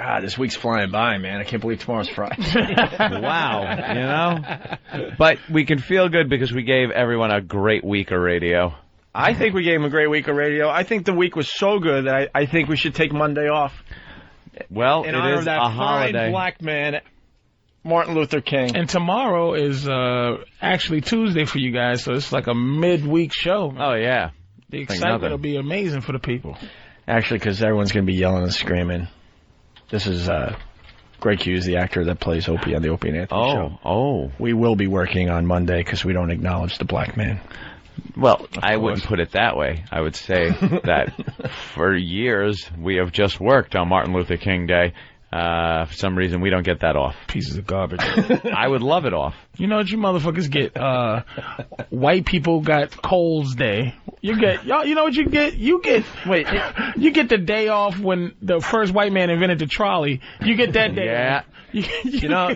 God, this week's flying by, man. I can't believe tomorrow's Friday. Wow, But we can feel good because we gave everyone a great week of radio. I think we gave him a great week of radio. I think the week was so good that I think we should take Monday off. Well, in it honor is of that a fine holiday. black man, Martin Luther King. And tomorrow is actually Tuesday for you guys, so it's like a midweek show. Oh, yeah. The excitement will be amazing for the people. Actually, because everyone's going to be yelling and screaming. This is Greg Hughes, the actor that plays Opie on the Opie and Anthony show. Oh. We will be working on Monday because we don't acknowledge the black man. Well, I wouldn't put it that way. I would say that for years we have just worked on Martin Luther King Day. For some reason, we don't get that off. Pieces of garbage. I would love it off. You know what you motherfuckers get? White people got Coles Day. You get, y'all. You know what you get? You get the day off when the first white man invented the trolley. You get that day off. You know,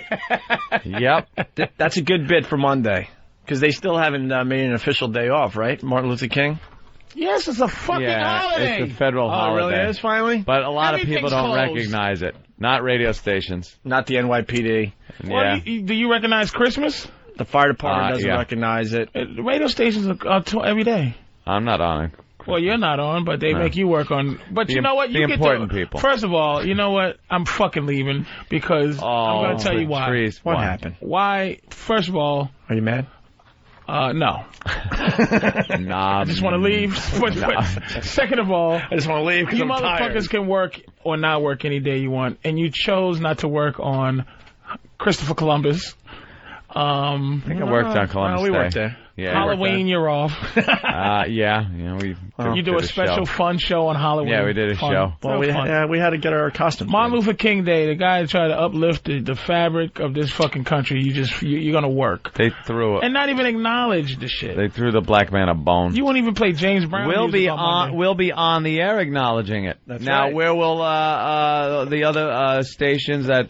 yep. That's a good bit for Monday. Because they still haven't made an official day off, right? Martin Luther King? Yes, it's a fucking holiday. It's a federal holiday. Oh, really is, finally? But a lot of people Everything's don't closed. recognize it. Not radio stations. Not the NYPD. Well, do you recognize Christmas? The fire department doesn't recognize it. The radio stations are every day. I'm not on it. Well, you're not on, but they make you work on. But you know what? The important people. First of all, you know what? I'm fucking leaving because I'm going to tell you why. Patrice, what happened? Why? First of all, are you mad? No. Nah, I just want to leave. But second of all, I just want to leave because I'm tired. You motherfuckers can work or not work any day you want, and you chose not to work on Christopher Columbus. I think I worked on Columbus we Day. worked there. Yeah. Halloween, you're off. You do a special fun show on Halloween. Yeah, we did a show. Well, we had to get our costumes. Martin Luther King Day, the guy that tried to uplift the fabric of this fucking country, you're gonna work. They threw it. And not even acknowledge the shit. They threw the black man a bone. You won't even play James Brown. We'll be on the air acknowledging it. That's now, right. where will the other stations that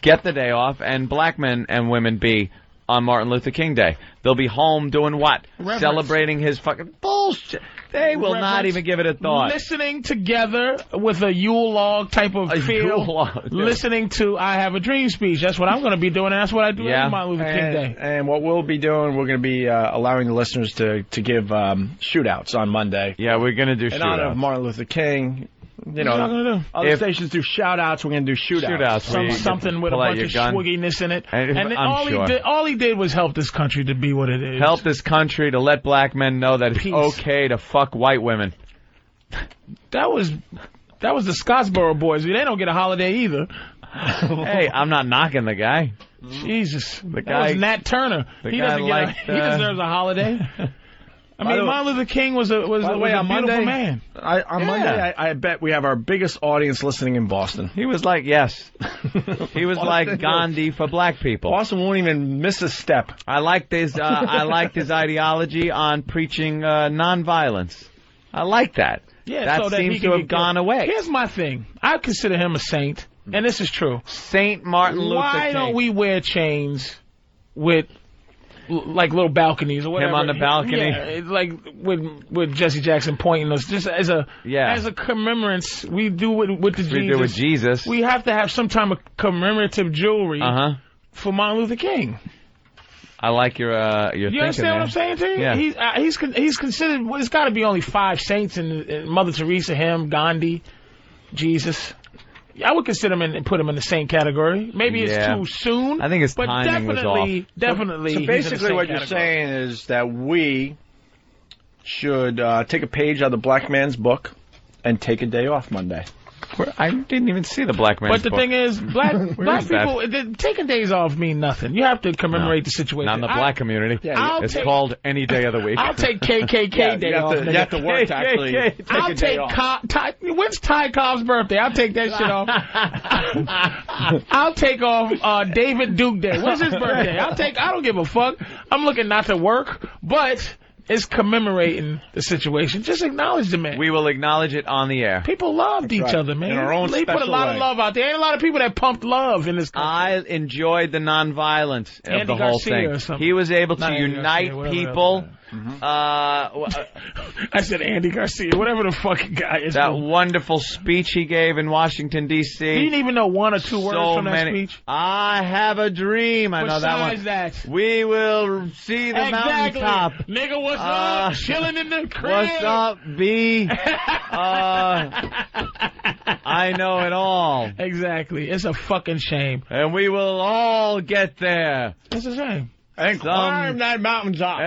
get the day off and black men and women be on Martin Luther King Day? They'll be home doing what? Reverence. Celebrating his fucking bullshit. They will not even give it a thought. Listening together with a Yule log type of feel. Listening to I Have a Dream speech. That's what I'm going to be doing, and that's what I do every Martin Luther King Day. And what we'll be doing, we're going to be allowing the listeners to give shootouts on Monday. Yeah, we're going to do shootouts. In honor of Martin Luther King. You know, other stations do shout-outs. We're going to do shootouts. Something with a bunch of swigginess in it. And all he did was help this country to be what it is. Help this country to let black men know that it's okay to fuck white women. That was the Scottsboro boys. They don't get a holiday either. Hey, I'm not knocking the guy. Jesus. That was Nat Turner. He deserves a holiday. I mean, Martin Luther King was a beautiful man. On Monday, I bet we have our biggest audience listening in Boston. He was like, he was like Gandhi for black people. Boston won't even miss a step. I liked his ideology on preaching nonviolence. I like that. Yeah, that seems to have gone away. Here's my thing. I consider him a saint, and this is true. Saint Martin Luther King. Why don't we wear chains with like little balconies or whatever? Him on the balcony, like with Jesse Jackson pointing us, just as a commemorance. We do with Jesus. We have to have some type of commemorative jewelry for Martin Luther King. I like your you thinking understand there. what I'm saying to you? Yeah. He's considered. Well, there's got to be only 5 saints in Mother Teresa, him, Gandhi, Jesus. I would consider him and put him in the same category. Maybe it's too soon. I think his timing was off. Definitely. So basically, what you're saying is that we should take a page out of the black man's book and take a day off Monday. I didn't even see the black man's book. But the thing is, black people taking days off mean nothing. You have to commemorate the situation. Not in the black community. Yeah, it's called any day of the week. I'll take KKK day off. You have to work to actually take a day off. When's Ty Cobb's birthday? I'll take that shit off. I'll take off David Duke Day. When's his birthday? I don't give a fuck. I'm looking not to work, but it's commemorating the situation. Just acknowledge the man. We will acknowledge it on the air. People loved each other, man. In our own they put a lot of love out there. Ain't a lot of people that pumped love in this country. I enjoyed the nonviolence of Andy the whole Garcia thing. or something. He was able to Not Andy unite Garcia, people I said Andy Garcia, whatever the fucking guy is. That wonderful speech he gave in Washington, D.C. You didn't even know one or two words from that speech? I have a dream. I know that one. Besides that. We will see the mountaintop. Nigga, what's up? Chilling in the crib. What's up, B? I know it all. Exactly. It's a fucking shame. And we will all get there. It's a shame. And climb that mountaintop.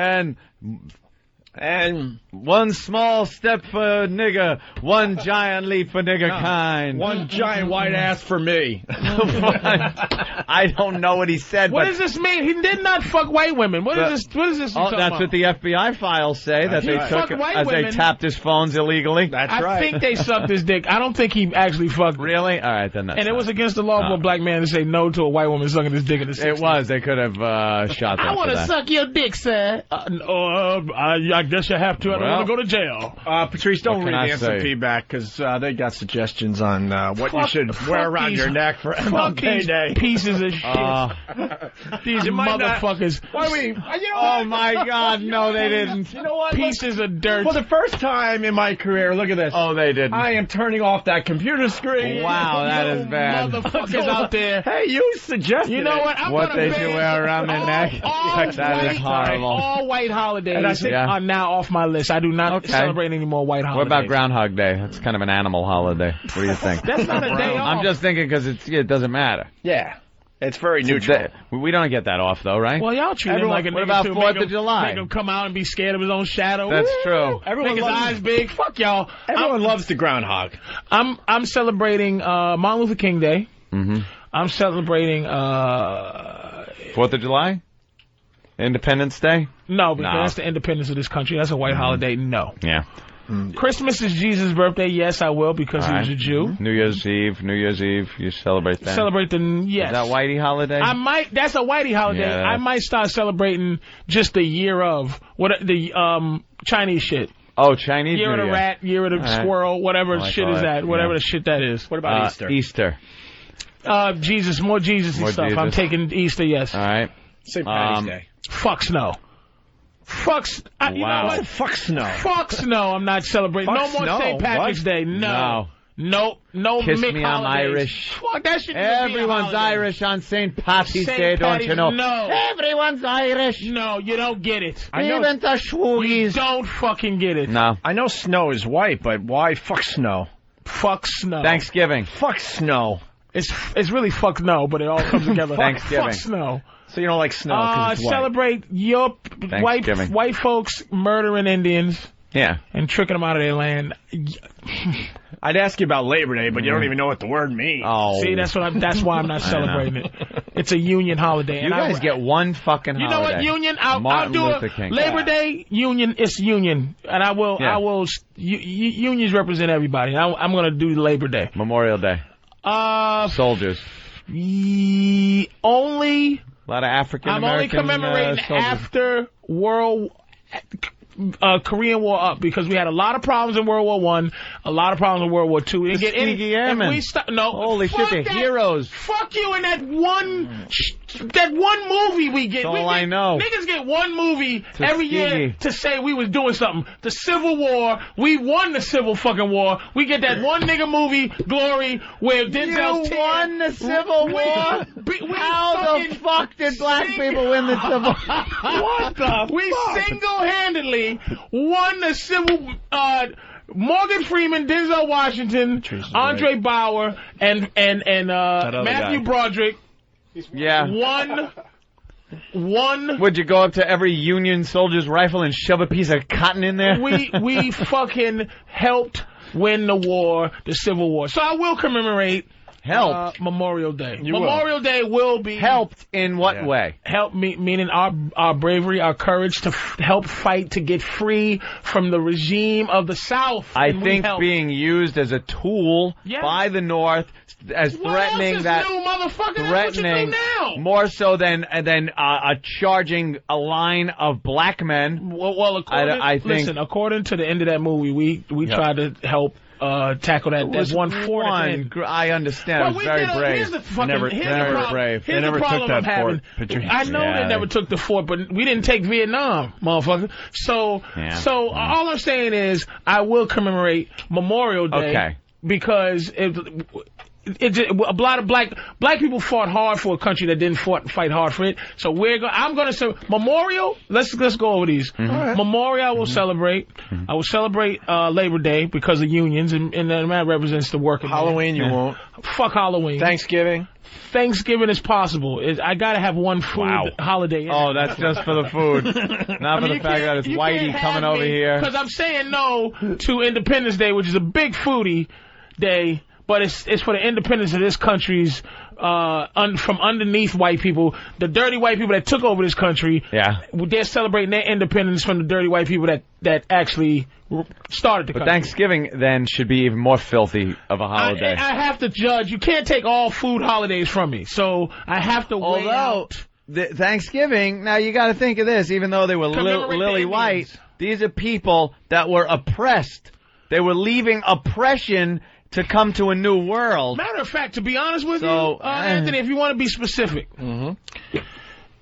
And one small step for nigger, one giant leap for nigger kind. One giant white ass for me. I don't know what he said. What does this mean? He did not fuck white women. What is this? What is this? Oh, that's what the FBI files say. That they took as they tapped his phones illegally. That's right. I think they sucked his dick. I don't think he actually fucked. Really? All right, then. That's and it was against the law for a black man to say no to a white woman sucking his dick in the 60s. It was. They could have shot them. I want to suck your dick, sir. I guess you have to. I don't want to go to jail. Patrice, don't read the answer feedback because they got suggestions on what you should wear around your neck for MLK Day. Pieces of shit. These motherfuckers. Oh my God! No, they didn't. You know what? Pieces of dirt. For the first time in my career, look at this. Oh, they didn't. I am turning off that computer screen. Wow, that is bad. Motherfuckers out there. Hey, you suggested. You know what? What they should wear around their neck? That is horrible. All white holidays are now off my list. I do not celebrate any more white holidays. What about Groundhog Day? That's kind of an animal holiday. What do you think? That's not a day off. I'm just thinking because it doesn't matter. Yeah. It's very neutral. We don't get that off, though, right? Well, y'all treat him like a nigga. What about 4th of July? Make him come out and be scared of his own shadow. That's true. Make his eyes big. Fuck y'all. Everyone loves the groundhog. I'm celebrating Martin Luther King Day. Mm-hmm. I'm celebrating 4th of July? Independence Day? No, because that's the independence of this country. That's a white holiday. No. Yeah. Christmas is Jesus' birthday. Yes, I will because he was a Jew. New Year's Eve, you celebrate that? Yes. Is that whitey holiday? I might. That's a whitey holiday. Yeah, I might start celebrating just the year of the Chinese shit. Oh, Chinese year New of the rat, year of the squirrel, whatever shit is that, whatever the shit that is. What about Easter? Easter. Jesus, more Jesus-y stuff. I'm taking Easter. Yes. All right. St. Patty's Day. Fuck snow. Fuck. You know what? Fuck snow. Fuck snow. I'm not celebrating. No more St. Patrick's Day. No. No Kiss Mick me, holidays. I'm Irish. Fuck, that shit. Everyone's Irish on St. Patty's Day, don't you know? No. Everyone's Irish. No, you don't get it. Even the Schwoogies. You don't fucking get it. No. I know snow is white, but why fuck snow? Fuck snow. Thanksgiving. Fuck snow. It's really fuck no, but it all comes together. Thanksgiving. Fuck snow. So you don't like snow because it's white. Celebrate your white folks murdering Indians. Yeah. And tricking them out of their land. I'd ask you about Labor Day, but you don't even know what the word means. Oh. See, that's why I'm not celebrating it. It's a union holiday. You guys get one fucking holiday. You know what, union? I'll do Luther King. Labor Day, union, it's union. And I will, unions represent everybody. I'm going to do Labor Day. Memorial Day. Soldiers. Only... A lot of African American. I'm only commemorating after Korean War up because we had a lot of problems in World War I, a lot of problems in World War II. Holy shit, they're heroes. Fuck you and that one movie we get. That's all I know. Niggas get one movie every year to say we was doing something. The Civil War, we won the Civil fucking War. We get that one nigga movie, Glory, where Denzel... You won the Civil War? How the fuck did black people win the Civil War? What the fuck? We single-handedly won the Civil... Morgan Freeman, Denzel Washington, Andre Bauer, and Matthew Broderick. Yeah. One. Would you go up to every Union soldier's rifle and shove a piece of cotton in there? We fucking helped win the war, the Civil War. So I will commemorate Memorial Day. Memorial Day will be... Helped in what way? Help meaning our bravery, our courage to help fight to get free from the regime of the South. I think being used as a tool by the North as threatening that... New, motherfucker? Threatening now. More so than charging a line of black men. Well, according to the end of that movie, we tried to help tackle that one fort. I understand. It was very brave. Here's the problem took that I'm having. Patrice. I know they never took the fort, but we didn't take Vietnam, motherfucker. So all I'm saying is I will commemorate Memorial Day because a lot of black people fought hard for a country that didn't fight hard for it. So I'm going to say Memorial. Let's go over these. Memorial I will celebrate. I will celebrate Labor Day because of unions, and that represents the working. Halloween you won't. Fuck Halloween. Thanksgiving is possible. I got to have one food holiday. That's just for the food, not for the fact that it's Whitey coming over here. Because I'm saying no to Independence Day, which is a big foodie day. But it's for the independence of this country's from underneath white people, the dirty white people that took over this country. Yeah, they're celebrating their independence from the dirty white people that actually started the country. But Thanksgiving then should be even more filthy of a holiday. I have to judge. You can't take all food holidays from me, so I have to weigh out. Thanksgiving, now you got to think of this. Even though they were lily white, these are people that were oppressed. They were leaving oppression to come to a new world. Matter of fact, to be honest with you, Anthony, if you want to be specific,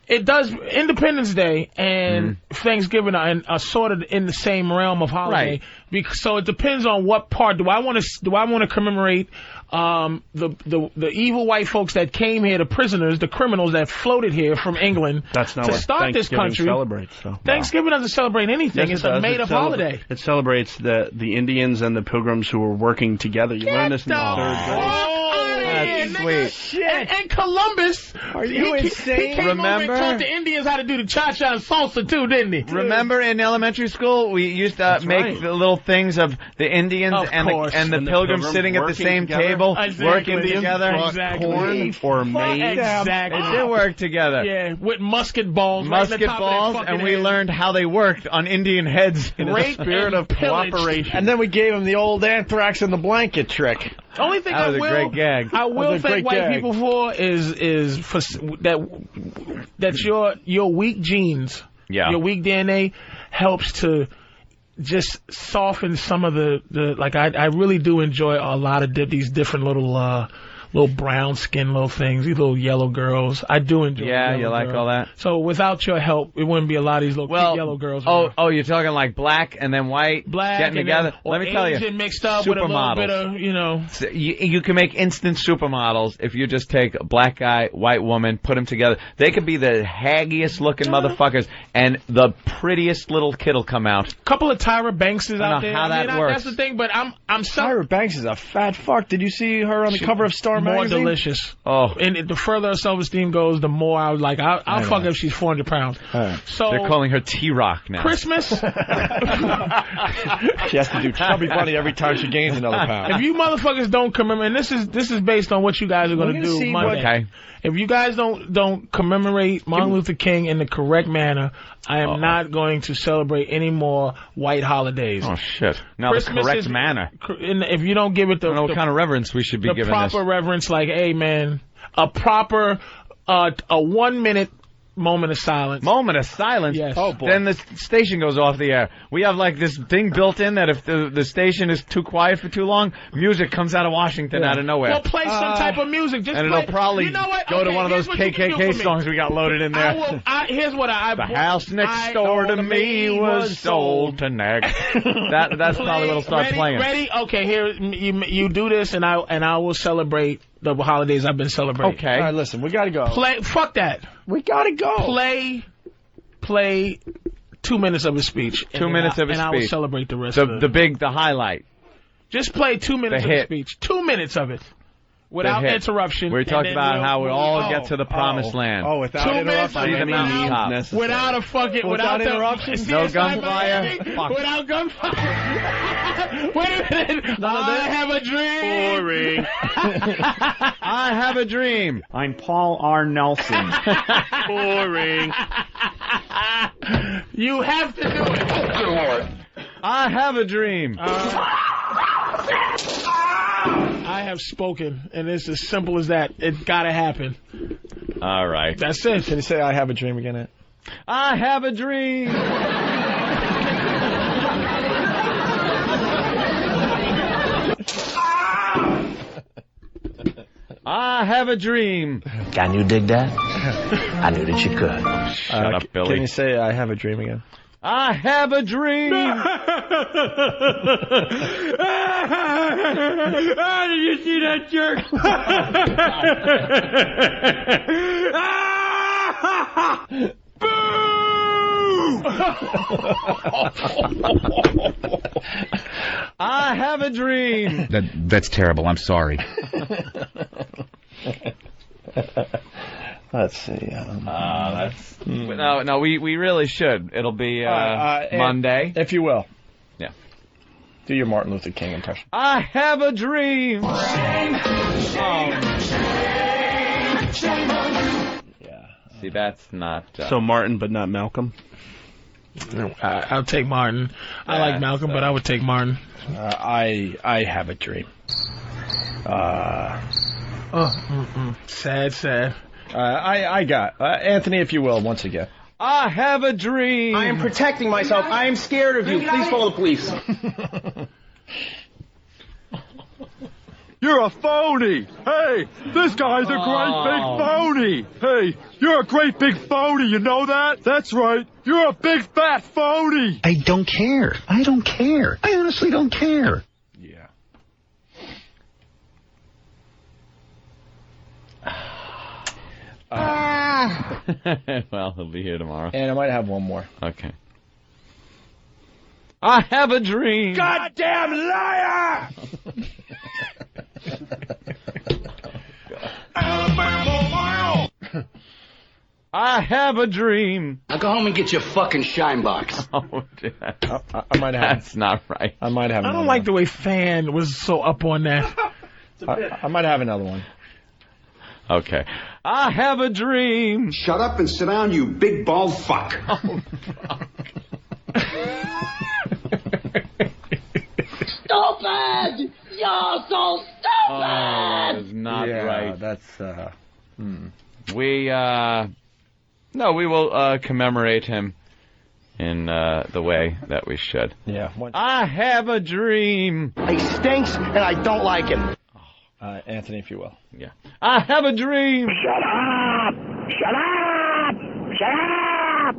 it does. Independence Day and Thanksgiving are sort of in the same realm of holiday. Right. So it depends on what part. Do I want to commemorate the evil white folks that came here, the prisoners, the criminals that floated here from England to start this country? Celebrates, so. Thanksgiving doesn't celebrate anything. Yes, it's a made-up holiday. It celebrates the Indians and the Pilgrims who were working together. You learn this in the third grade. That's sweet. And Columbus. Are you insane? He came over and taught the Indians how to do the cha-cha and salsa too, didn't he? Remember in elementary school we used to make the little things of the Indians and the Pilgrims sitting at the same table, working together. Corn or maize. Exactly. They did work together. Yeah, with musket balls. And we learned how they worked on Indian heads. In a spirit of cooperation. And then we gave them the old anthrax in the blanket trick. The only thing that was a great gag. I will thank white people for is for that your weak genes, your weak DNA helps to just soften some of the like. I really do enjoy a lot of these different little brown skin little things, these little yellow girls. I do enjoy. Yeah, you like all that. So without your help, it wouldn't be a lot of these little cute yellow girls. Oh, you're talking like black and then white getting together. Let me tell you, Asian mixed up with a little bit of So you can make instant supermodels if you just take a black guy, white woman, put them together. They could be the haggiest looking motherfuckers, and the prettiest little kid will come out. A couple of Tyra Bankses out there. How that works. That's the thing, but I'm Tyra Banks is a fat fuck. Did you see her on the cover of Star more magazine? Delicious. Oh, and the further her self-esteem goes, the more I was like, I'll fuck her if she's 400 pounds. So they're calling her T-Rock now. Christmas. She has to do chubby bunny every time she gains another pound. If you motherfuckers don't commemorate, and this is based on what you guys are going to do Monday. If you guys don't commemorate Martin Luther King in the correct manner, I am not going to celebrate any more white holidays. Oh shit! Now Christmas the correct manner. If you don't give it I don't know what kind of reverence we should be giving this. The proper reverence, like, hey man, a proper a 1 minute moment of silence. Moment of silence? Yes. Oh, boy. Then the station goes off the air. We have, like, this thing built in that if the station is too quiet for too long, music comes out of Washington out of nowhere. Well, play some type of music. Just and play. it'll probably go to one of those KKK songs we got loaded in there. Here's what The house next door to me was sold to next. That's probably what'll start playing. Ready? Okay, here, you do this, and I will celebrate the holidays I've been celebrating. Okay. All right, listen, we gotta go. Fuck that. We gotta go. Play 2 minutes of his speech. 2 minutes of his speech. And I will celebrate the rest of it. The highlight. Just play 2 minutes of his speech. 2 minutes of it. Without interruption. We talked about how we all get to the promised land. Oh, without interruption. Without a fucking... Without interruption. No gunfire. Without gunfire. Wait a minute. I have a dream. Boring. I have a dream. I'm Paul R. Nelson. Boring. You have to do it. I have a dream. I have spoken, and it's as simple as that. It gotta happen. All right. That's it. Can you say I have a dream again, Ed? I have a dream. I have a dream. Can you dig that? I knew that you could. Shut up, Billy. Can you say I have a dream again? I have a dream. Did you see that jerk? I have a dream. That's terrible. I'm sorry. Let's see. No, we really should. It'll be Monday. If you will. Yeah. Do your Martin Luther King impression. I have a dream. Yeah. See, that's not... So Martin, but not Malcolm? I'll take Martin. I like Malcolm, but I would take Martin. I have a dream. Sad. I got Anthony, if you will, once again. I have a dream. I am protecting myself. I am scared of you. Please call the police. You're a phony! Hey, this guy's a great big phony! Hey, you're a great big phony, you know that? That's right, you're a big fat phony! I don't care. I don't care. I honestly don't care. Yeah. Well, he'll be here tomorrow. And I might have one more. Okay. I have a dream. Goddamn liar! I have a dream. Now go home and get your fucking shine box. Oh, dear. I might have. That's not right. I might have. I don't like the way Fan was so up on that. I might have another one. Okay. I have a dream. Shut up and sit down, you big bald fuck. Stupid! You're so stupid! Oh, that is not right. That's We will commemorate him in the way that we should. Yeah. I have a dream. He stinks, and I don't like him. Anthony, if you will. Yeah. I have a dream. Shut up! Shut up! Shut up!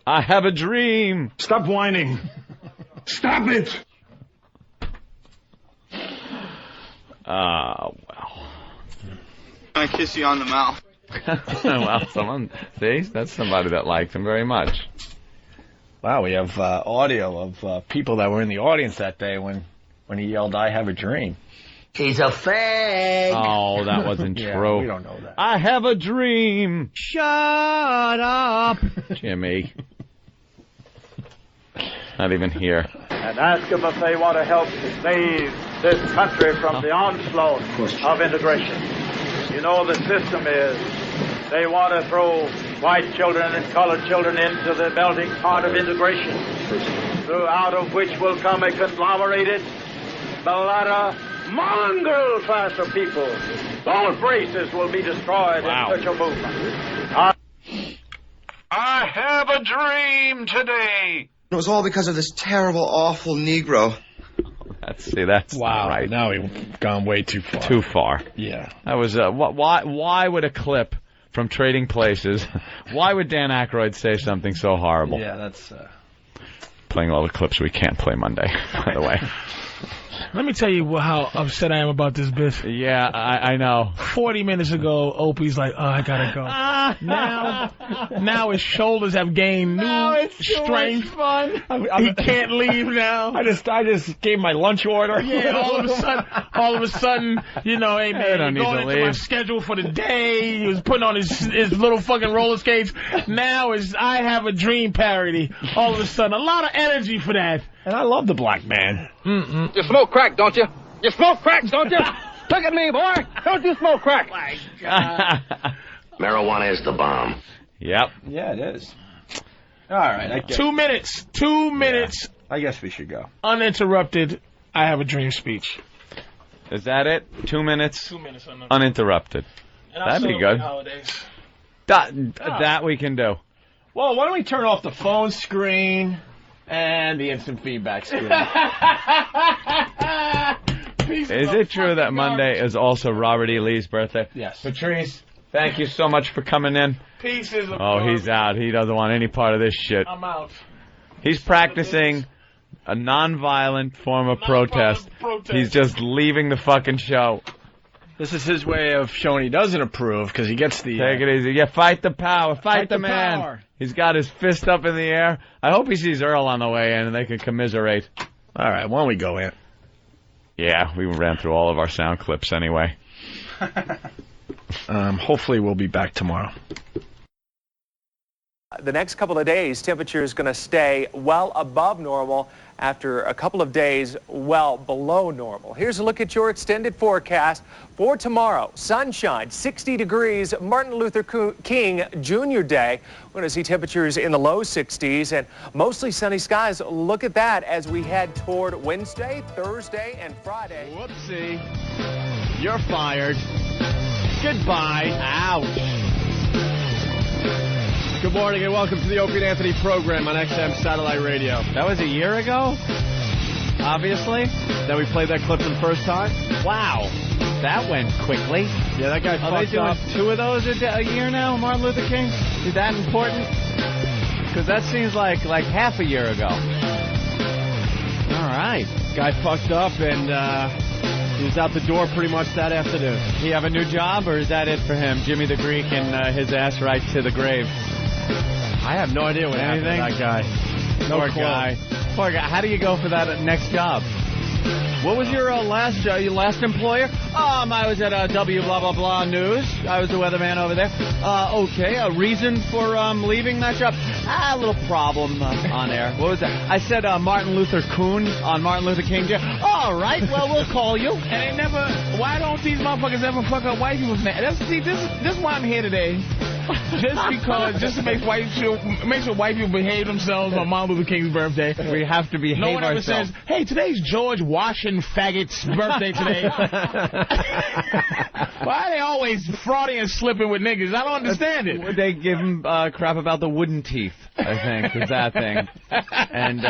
I have a dream. Stop whining. Stop it. Well. I kiss you on the mouth. Well, see, that's somebody that liked him very much. Wow, we have audio of people that were in the audience that day when he yelled, "I have a dream." He's a fag. Oh, that wasn't Yeah, true. we don't know that. I have a dream. Shut up, Jimmy. Not even here. And ask them if they want to help save this country from the onslaught of integration. You know the system is they want to throw white children and colored children into the melting pot of integration, out of which will come a conglomerated, mulatto, mongrel class of people. Both races will be destroyed in such a movement. I have a dream today. It was all because of this terrible, awful Negro. That's wow. Right. Now we've gone way too far. Too far. Yeah. That was why would a clip from Trading Places? Why would Dan Aykroyd say something so horrible? Yeah, that's playing all the clips we can't play Monday. By the way. Let me tell you how upset I am about this bit. Yeah, I know. 40 minutes ago, Opie's like, "Oh, I gotta go." Now his shoulders have gained new strength. Fun. He can't leave now. I just gave my lunch order. Yeah, all of a sudden, you know, hey man, he's going into my schedule for the day. He was putting on his little fucking roller skates. Now is I Have a Dream parody. All of a sudden, a lot of energy for that. And I love the black man. You smoke crack, don't you? You smoke crack, don't you? Look at me, boy. Don't you smoke crack? My God. Marijuana is the bomb. Yep. Yeah, it is. All right. 2 minutes. 2 minutes. Yeah, I guess we should go. Uninterrupted. I Have a Dream speech. Is that it? 2 minutes? 2 minutes uninterrupted. That'd be good. Holidays. That we can do. Well, why don't we turn off the phone screen and the instant feedback screen? Is it true that Monday is also Robert E. Lee's birthday? Yes. Patrice, thank you so much for coming in. Pieces of he's out. He doesn't want any part of this shit. I'm out. He's practicing a non-violent form of protest. He's just leaving the fucking show. This is his way of showing he doesn't approve because he gets the... Take it easy. Yeah, fight the power. Fight the man. Power. He's got his fist up in the air. I hope he sees Earl on the way in and they can commiserate. All right, why don't we go in? Yeah, we ran through all of our sound clips anyway. Hopefully we'll be back tomorrow. The next couple of days, temperature is going to stay well above normal after a couple of days well below normal. Here's a look at your extended forecast for tomorrow. Sunshine, 60 degrees, Martin Luther King Jr. Day. We're going to see temperatures in the low 60s and mostly sunny skies. Look at that as we head toward Wednesday, Thursday, and Friday. Whoopsie. You're fired. Goodbye. Ouch. Good morning and welcome to the Opie and Anthony program on XM Satellite Radio. That was a year ago? Obviously. That we played that clip for the first time? Wow. That went quickly. Yeah, that guy fucked up. Are they doing 2 of those a year now, Martin Luther King? Is that important? Because that seems like half a year ago. All right. Guy fucked up and he was out the door pretty much that afternoon. He have a new job or is that it for him? Jimmy the Greek and his ass right to the grave. I have no idea what happened to that guy. Poor guy. Poor guy. How do you go for that next job? What was your last employer? I was at W blah blah blah News. I was the weatherman over there. Okay, a reason for leaving that job? A little problem on air. What was that? I said Martin Luther Coon on Martin Luther King Day. All right, well we'll call you. And they never. Why don't these motherfuckers ever fuck up white people's names? This is why I'm here today. Just to make sure white people behave themselves on Martin Luther King's birthday. We have to behave ourselves. No one ever says, "Hey, today's George Washington faggot's birthday today." Why are they always frauding and slipping with niggas? I don't understand it. They give him crap about the wooden teeth, I think, is that thing. And,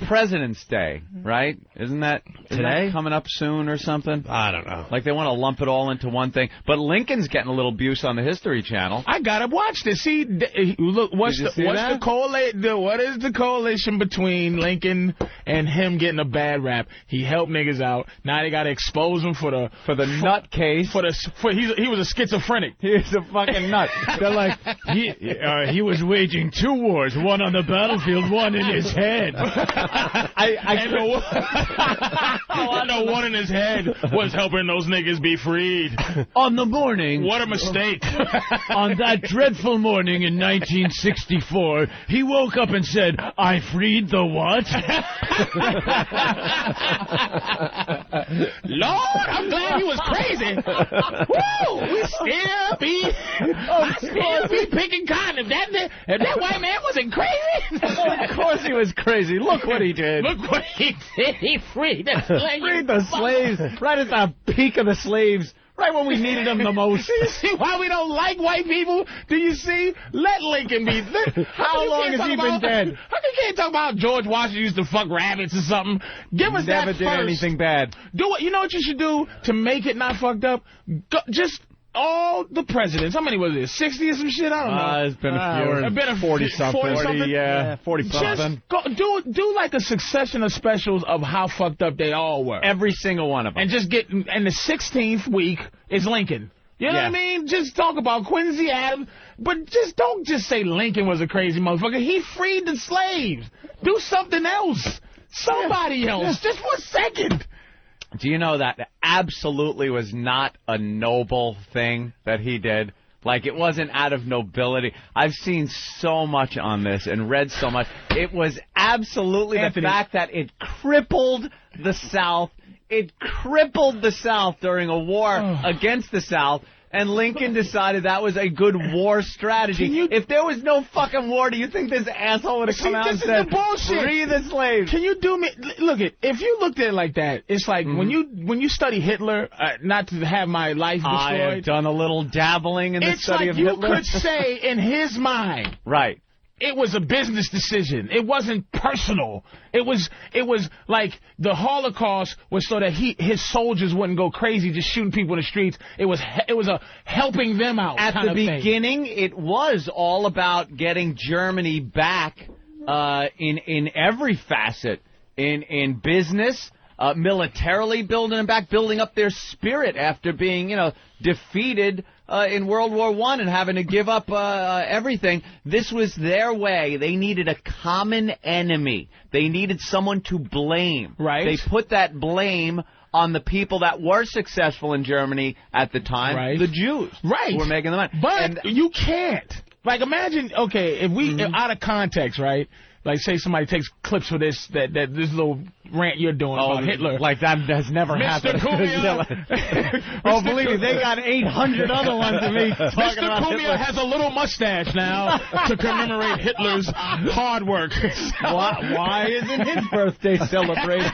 President's Day, right? Isn't that coming up soon or something? I don't know. Like they want to lump it all into one thing. But Lincoln's getting a little abuse on the History Channel. I gotta watch this. See, look, what is the correlation between Lincoln and him getting a bad rap? He helped niggas out. Now they gotta expose him for the nut case. He was a schizophrenic. He's a fucking nut. They're like he was waging 2 wars, one on the battlefield, one in his head. I know one in his head was helping those niggas be freed. On the morning. What a mistake. On that dreadful morning in 1964, he woke up and said, "I freed the what?" Lord, I'm glad he was crazy. Woo! I still be picking cotton. If that white man wasn't crazy. Of course he was crazy. Look what he did. Look what he did. He freed the slaves. Freed the slaves. Right at the peak of the slaves. Right when we needed them the most. Do you see why we don't like white people? Do you see? Let Lincoln be. How long has he been dead? How come you can't talk about George Washington used to fuck rabbits or something? Give us that first. Never did anything bad. You know what you should do to make it not fucked up? Just all the presidents. How many was it? 60 or some shit? I don't know. There's been a few. It's been a 40-something. 40-something. Just do like a succession of specials of how fucked up they all were. Every single one of them. And just and the 16th week is Lincoln. You know what I mean? Just talk about Quincy Adams, but don't just say Lincoln was a crazy motherfucker. He freed the slaves. Do something else. Somebody else. Just for a second. Do you know that absolutely was not a noble thing that he did? Like, it wasn't out of nobility. I've seen so much on this and read so much. It was absolutely the fact that it crippled the South. It crippled the South during a war against the South. And Lincoln decided that was a good war strategy. If there was no fucking war, do you think this asshole would have come out and said, free the slaves? Can you do me? Look, if you looked at it like that, it's like when you study Hitler, not to have my life destroyed. I have done a little dabbling in the study of Hitler. You could say in his mind. Right. it was a business decision. It wasn't personal. It was like the Holocaust was so that his soldiers wouldn't go crazy just shooting people in the streets. It was a helping them out at kind the of thing. beginning. It was all about getting Germany back in every facet, in business, militarily building them back, building up their spirit after being defeated in World War I and having to give up everything. This was their way. They needed a common enemy. They needed someone to blame. Right. They put that blame on the people that were successful in Germany at the time, right. the Jews. Right. Who were making the money. But you can't. Like, imagine, okay, if we, out of context, right? Like, say somebody takes clips for this little rant you're doing about Hitler. Like, that has never happened. Oh, believe me, they got 800 other ones of me talking Mr. about Cumia Hitler. has a little mustache now to commemorate Hitler's hard work. Why isn't his birthday celebrated?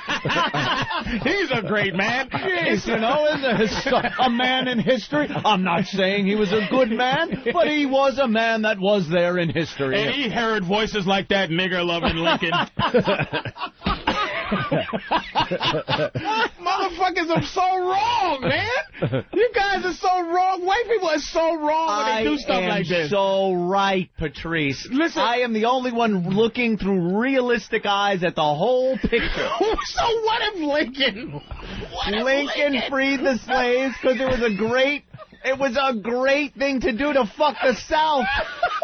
He's a great man. Jeez, is a man in history. I'm not saying he was a good man, but he was a man that was there in history. And he heard voices like that nigger-loving Lincoln. Motherfuckers are so wrong, man. You guys are so wrong. White people are so wrong when they do stuff like this. I am so right, Patrice. Listen, I am the only one looking through realistic eyes at the whole picture. So what if Lincoln freed the slaves because it was a great thing to do to fuck the South.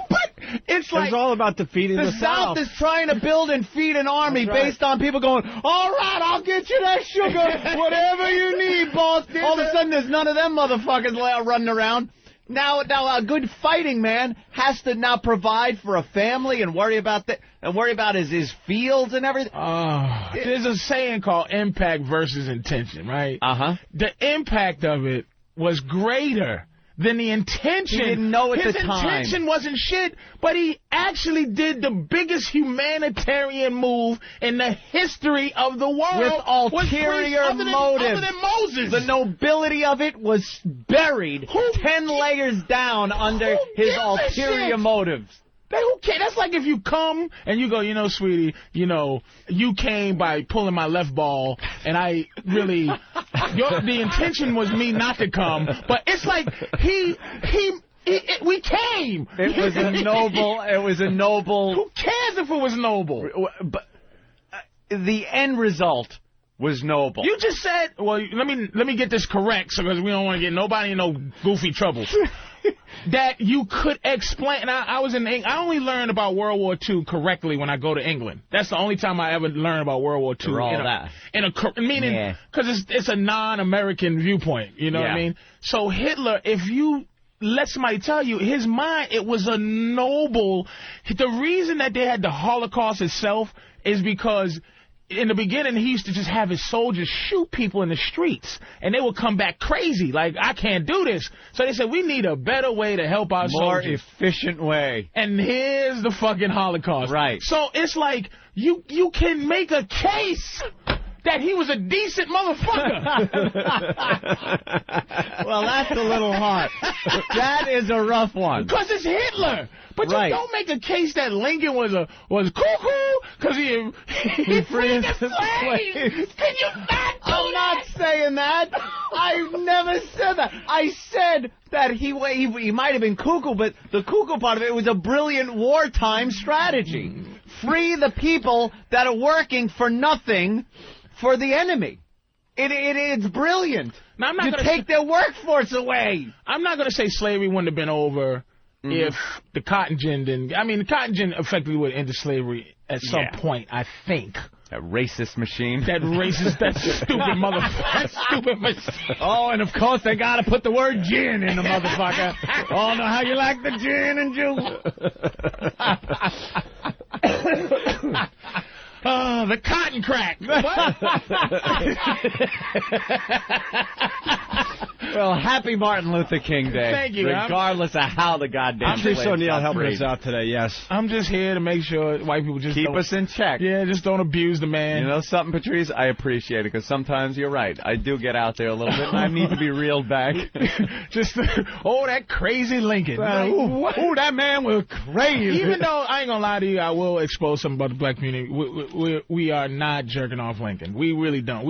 But it's like... It's all about defeating the South is trying to build and feed an army based on people going, all right, I'll get you that sugar, whatever you need, boss. All of a sudden, there's none of them motherfuckers running around. Now, a good fighting man has to now provide for a family and worry about his fields and everything. There's a saying called impact versus intention, right? Uh-huh. The impact of it was greater than the intention. He didn't know at the time. His intention wasn't shit, but he actually did the biggest humanitarian move in the history of the world. With ulterior motives. Other than Moses. The nobility of it was buried 10 layers down under his ulterior motives. Who cares? That's like if you come and you go, sweetie, you came by pulling my left ball, and I really, the intention was me not to come, but it's like we came. It was a noble. Who cares if it was noble? But the end result was noble. You just said, well, let me get this correct, because we don't want to get nobody in no goofy trouble. That you could explain. And I was in England. I only learned about World War II correctly when I go to England. That's the only time I ever learned about World War II. Meaning, because it's a non-American viewpoint. You know what I mean? So Hitler, if you let somebody tell you, his mind, it was a noble. The reason that they had the Holocaust itself is because in the beginning, he used to just have his soldiers shoot people in the streets, and they would come back crazy, like, I can't do this. So they said, we need a better way to help our soldiers. More efficient way. And here's the fucking Holocaust. Right. So it's like, you can make a case that he was a decent motherfucker. Well, that's a little hard. That is a rough one. Because it's Hitler. But you don't make a case that Lincoln was cuckoo because he freed the slaves. Can you not do that? I'm not saying that. I never said that. I said that he might have been cuckoo, but the cuckoo part of it was a brilliant wartime strategy. Free the people that are working for nothing for the enemy. It's brilliant. Now, I'm not you take their workforce away. I'm not going to say slavery wouldn't have been over if the cotton gin didn't. I mean, the cotton gin effectively would end slavery at some point, I think. That racist machine. That stupid motherfucker. That stupid machine. Oh, and of course they got to put the word gin in the motherfucker. Oh, know how you like the gin and juice. The cotton crack. What? Well, happy Martin Luther King Day. Thank you. Regardless of how the goddamn Patrice O'Neal helping us out today, yes. I'm just here to make sure white people just keep don't, us in check. Yeah, just don't abuse the man. You know something, Patrice? I appreciate it, because sometimes you're right. I do get out there a little bit, and I need to be reeled back. Just, that crazy Lincoln. Ooh, that man was crazy. Even though, I ain't gonna lie to you, I will expose something about the black community. We are not jerking off Lincoln. We really don't.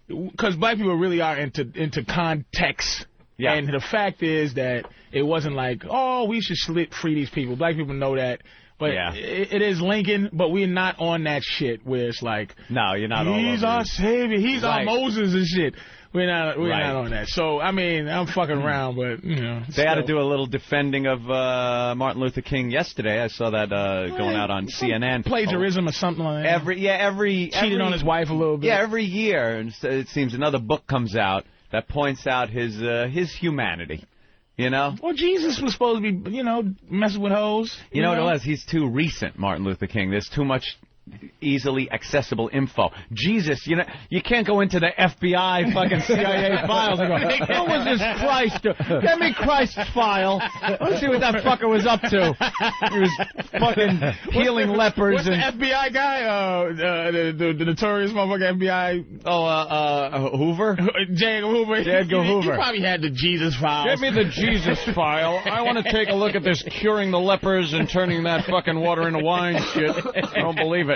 Because black people really are into context. Yeah. And the fact is that it wasn't like, we should free these people. Black people know that. But it is Lincoln, but we're not on that shit where it's like, no, you're not. He's our savior. He's our Moses and shit. We're not on that. So, I mean, I'm fucking around, but, They had to do a little defending of Martin Luther King yesterday. I saw that going out on CNN. Plagiarism or something like that. Cheated on his wife a little bit. Yeah, every year, it seems another book comes out that points out his humanity. You know? Well, Jesus was supposed to be, messing with hoes. You know what it was? He's too recent, Martin Luther King. There's too much easily accessible info. Jesus, you can't go into the FBI fucking CIA files and go, what was this Christ? Get me Christ's file. Let's see what that fucker was up to. He was fucking healing lepers. What's the FBI guy? The notorious motherfucker FBI. Hoover? J. Edgar Hoover. J. Edgar Hoover. He probably had the Jesus file. Give me the Jesus file. I want to take a look at this curing the lepers and turning that fucking water into wine shit. I don't believe it.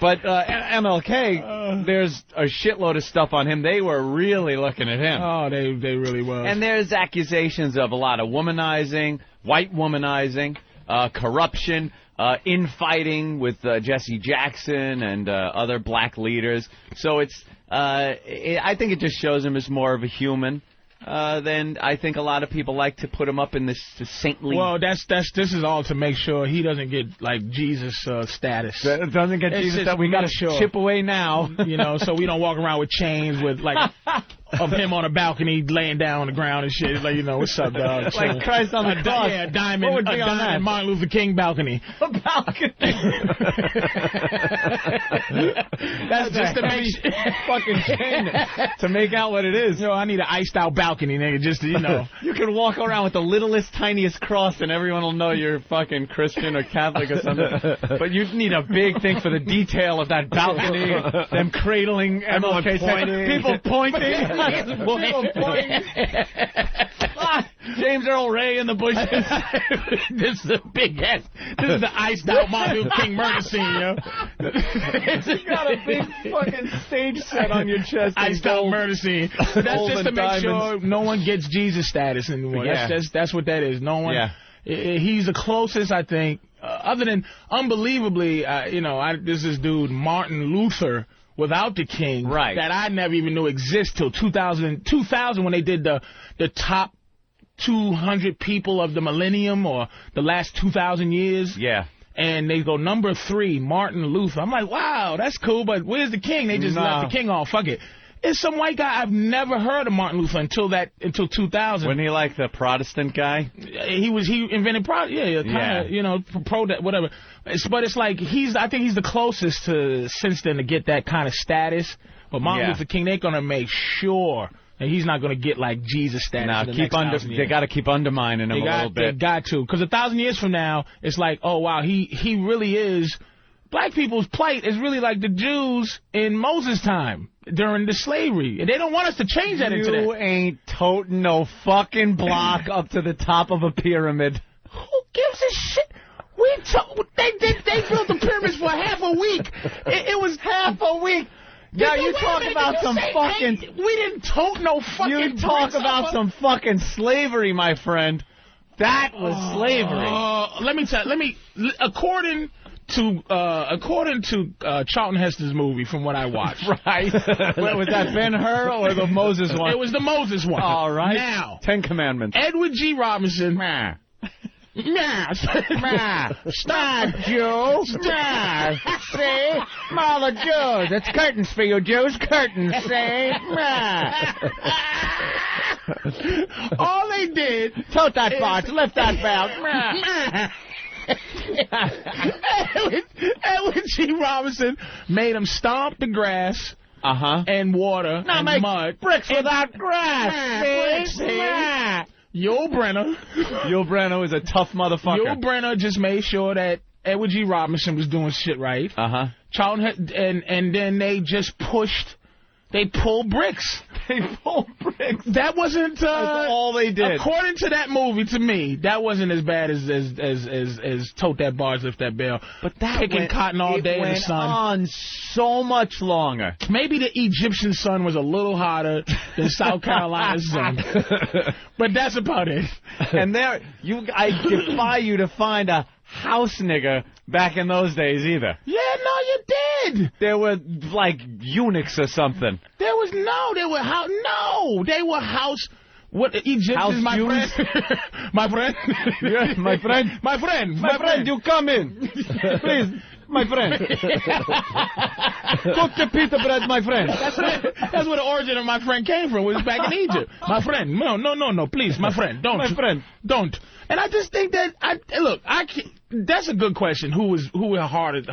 But MLK, there's a shitload of stuff on him. They were really looking at him. Oh, they really were. And there's accusations of a lot of womanizing, white womanizing, corruption, infighting with Jesse Jackson and other black leaders. So I think it just shows him as more of a human. Then I think a lot of people like to put him up in this saintly. Well, this is all to make sure he doesn't get like Jesus status. Doesn't get Jesus that we got to chip away now. So we don't walk around with chains with like of him on a balcony laying down on the ground and shit. Like, what's up, dog? Like Christ on the cross. Yeah, a diamond Martin Luther King balcony. A balcony. That's just to make fucking chain to make out what it is. I need an iced out balcony, nigga. Just to, You can walk around with the littlest, tiniest cross, and everyone will know you're fucking Christian or Catholic or something. But you need a big thing for the detail of that balcony, them cradling MLK, people pointing. James Earl Ray in the bushes. This is a big ass. This is the iced out Martin Luther King murder scene, yo. You got a big fucking stage set on your chest. Iced out murder scene. That's just to make sure no one gets Jesus status anymore. Yeah. That's what that is. No one. Yeah. He's the closest, I think, other than unbelievably, there's this dude Martin Luther without the King, right, that I never even knew exists till 2000 when they did the top 200 people of the millennium or the last 2,000 years. Yeah. And they go number 3, Martin Luther. I'm like, wow, that's cool, but where's the King? They just left the King off. Fuck it. It's some white guy. I've never heard of Martin Luther until 2000. Wasn't he like the Protestant guy? He invented whatever. But it's like I think he's the closest to since then to get that kind of status. But Martin Luther King, they're gonna make sure that he's not gonna get like Jesus status. Now they got to keep undermining him a little bit. They got to, because 1,000 years from now, it's like, oh wow, he really is. Black people's plight is really like the Jews in Moses' time during the slavery. And they don't want us to change that into that. You ain't toting no fucking block up to the top of a pyramid. Who gives a shit? They built the pyramids for half a week. It was half a week. Yeah, you talk about some fucking... We didn't tote no fucking... You talk about some fucking slavery, my friend. That was slavery. According to Charlton Heston's movie, from what I watched. Right. Was that Ben-Hur or the Moses one? It was the Moses one. All right. Now, 10 Commandments. Edward G. Robinson. Stop, Jew. See? Mother Jews. It's curtains for you, Jews. Curtains, see? All they did... Tote that box. Lift that belt. Edward G. Robinson made him stomp the grass and water and mud. Bricks without grass. Yul Brynner. Yul Brynner was a tough motherfucker. Yul Brynner just made sure that Edward G. Robinson was doing shit right. Charlton and then they just pushed. They pulled bricks. That wasn't that's all they did. According to that movie, to me, that wasn't as bad as tote that bars, lift that bell. But that picking cotton all day in the sun. On so much longer. Maybe the Egyptian sun was a little hotter than South Carolina's sun. But that's about it. And I defy you to find a house nigger back in those days either. Yeah, no, you did. There were like eunuchs or something. They were house. What Egyptians? House my Jews? friend. My friend. Yeah, my friend. My friend. My friend, you come in, please. My friend. Cook the pita bread, my friend. That's where the origin of my friend came from. Was back in Egypt. My friend. No, please, my friend. Don't. My friend. Don't. And I just think that that's a good question. Who had the hardest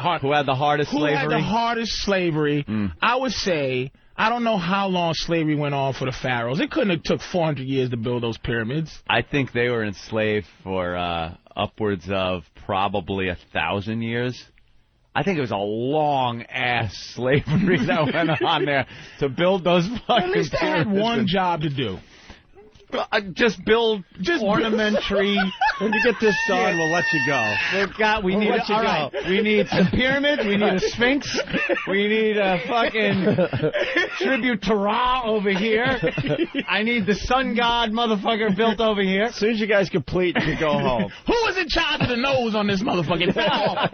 slavery? Who had the hardest slavery? I would say, I don't know how long slavery went on for the pharaohs. It couldn't have took 400 years to build those pyramids. I think they were enslaved for upwards of probably 1,000 years. I think it was a long-ass slavery that went on there to build those fucking At least they had one job to do. Just build ornamentary. When you get this done, we'll let you go. We need some pyramids. We need a sphinx. We need a fucking tribute to Ra over here. I need the sun god motherfucker built over here. As soon as you guys complete, you can go home. Who was in charge of the nose on this motherfucking fell?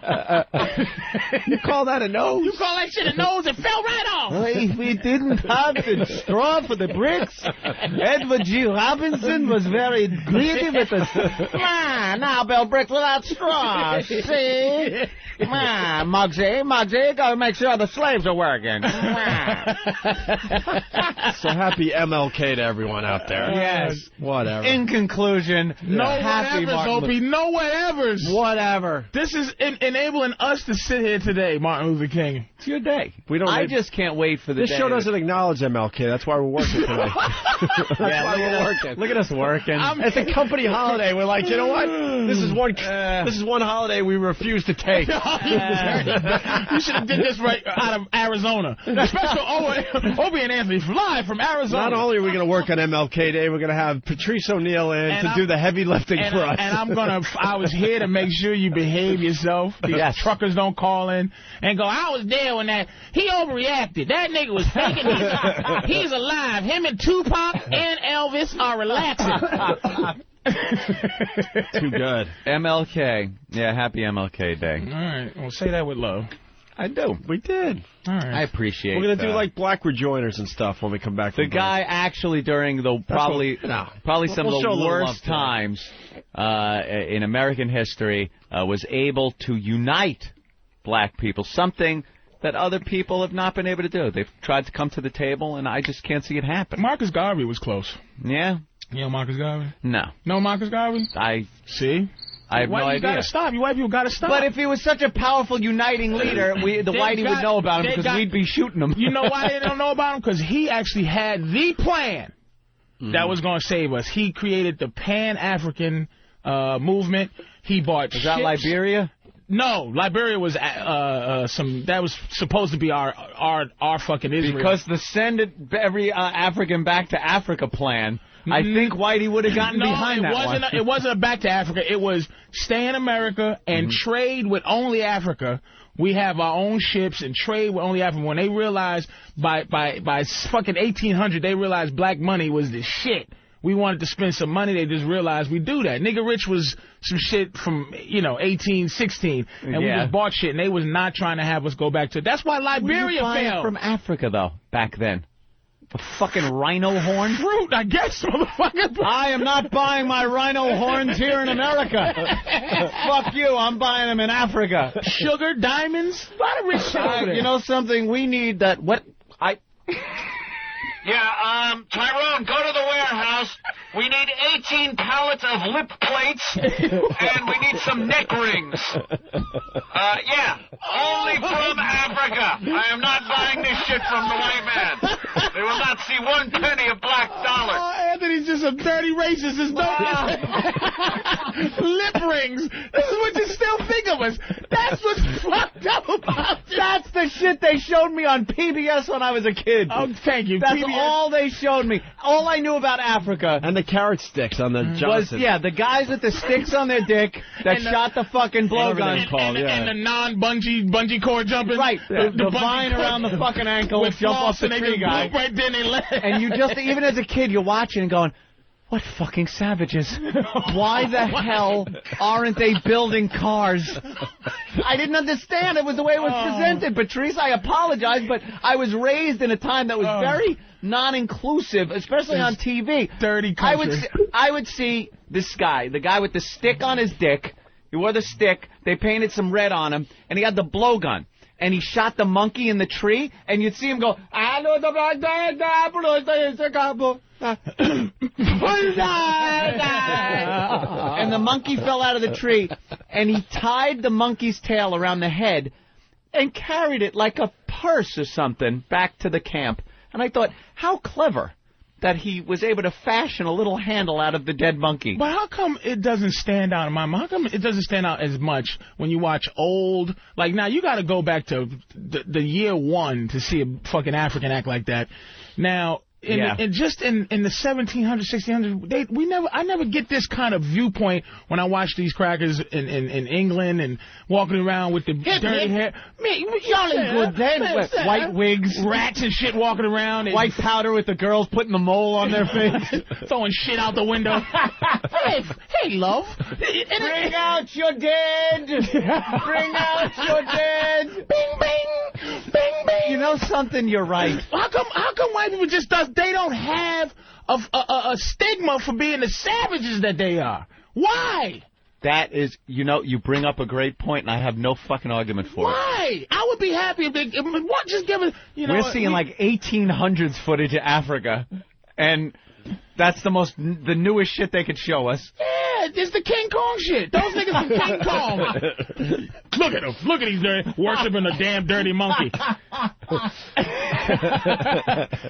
You call that a nose? You call that shit a nose? It fell right off. We didn't have the straw for the bricks. Edward G. Robinson was very greedy with us. Now build bricks without straw. See? Muggsy, gotta make sure the slaves are working. So happy MLK to everyone out there. Yes. Whatever. In conclusion, no happy whatevers, Opie. No whatevers. Whatever. This is enabling us to sit here today, Martin Luther King. It's your day. I just can't wait for the day. This show doesn't acknowledge MLK. That's why we're working today. That's why we're working. Look at us working. It's a company holiday. We're like, you know what? This is one holiday we refuse to take. You should have did this right out of Arizona. Special Opie and Anthony fly from Arizona. Not only are we going to work on MLK Day, we're going to have Patrice O'Neal in to do the heavy lifting for us. And I was here to make sure you behave yourself. These truckers don't call in and go, I was there when he overreacted. That nigga was faking it. He's alive. Him and Tupac and Elvis are relaxing. Too good. MLK. Yeah, happy MLK Day. All right. Well, say that with love. I do. We did. All right. I appreciate it. We're going to do like black rejoiners and stuff when we come back. The guy actually during the probably some of the worst times in American history was able to unite black people, something that other people have not been able to do. They've tried to come to the table, and I just can't see it happen. Marcus Garvey was close. Yeah? You know Marcus Garvey? No. No Marcus Garvey? See? I have no idea. You gotta stop. You white people gotta stop. But if he was such a powerful uniting leader, the whitey would know about him because we'd be shooting him. You know why they don't know about him? Because he actually had the plan that was going to save us. He created the Pan-African movement. He bought ships. that Liberia? No, Liberia was that was supposed to be our fucking Israel. Because the send every African back to Africa plan. I think Whitey would have gotten behind that one. It wasn't a back to Africa. It was stay in America and trade with only Africa. We have our own ships and trade with only Africa. When they realized by fucking 1800, they realized black money was the shit. We wanted to spend some money. They just realized we do that. Nigga Rich was some shit from 1816, and we just bought shit, and they was not trying to have us go back to. That's why Liberia failed. From Africa though back then. A fucking rhino horn? Fruit, I guess, motherfucker. I am not buying my rhino horns here in America. Fuck you, I'm buying them in Africa. Sugar, diamonds, a lot of rich shit over there. You know something? We need that. Yeah, Tyrone, go to the warehouse. We need 18 pallets of lip plates, and we need some neck rings. Yeah, only from Africa. I am not buying this shit from the white man. They will not see 1 penny of black dollar. Oh, Anthony's just a dirty racist. There's no lip rings. This is what you still think of us. That's what's fucked up about this. That's the shit they showed me on PBS when I was a kid. Oh, thank you. That's PBS. all they showed me. All I knew about Africa and the carrot sticks on the Johnson. was the guys with the sticks on their dick that shot the fucking blowgun. And the non-bungee cord jumping. Right. The vine around the fucking ankle with jump off the and tree guy. Right then they left. And you just, even as a kid, you're watching and going, what fucking savages. Why the hell aren't they building cars? I didn't understand. It was the way it was presented. Patrice, I apologize, but I was raised in a time that was very non-inclusive, especially on TV. Dirty country. I would see this guy, the guy with the stick on his dick. He wore the stick. They painted some red on him, and he had the blowgun. And he shot the monkey in the tree, and you'd see him go, and the monkey fell out of the tree, and he tied the monkey's tail around the head and carried it like a purse or something back to the camp. And I thought, how clever that he was able to fashion a little handle out of the dead monkey. But how come it doesn't stand out in my mind? How come it doesn't stand out as much when you watch old? Like, now you got to go back to the year 1 to see a fucking African act like that. Now, just in the 1700s, 1600s, I never get this kind of viewpoint when I watch these crackers in England and walking around with the dirty hair. Man, y'all ain't good then. White wigs, rats and shit walking around, white powder with the girls putting the mole on their face, throwing shit out the window. hey, love, bring out your dead. Bring out your dead. Bing, bing, bing, bing. You know something? You're right. How come white people just they don't have a stigma for being the savages that they are? Why? That is, you bring up a great point, and I have no fucking argument for it. Why? I would be happy if they just give it. We're seeing like 1800s footage of Africa, and that's the newest shit they could show us. Yeah, it's the King Kong shit. Those niggas from King Kong. Look at them. Look at these worshiping a damn dirty monkey.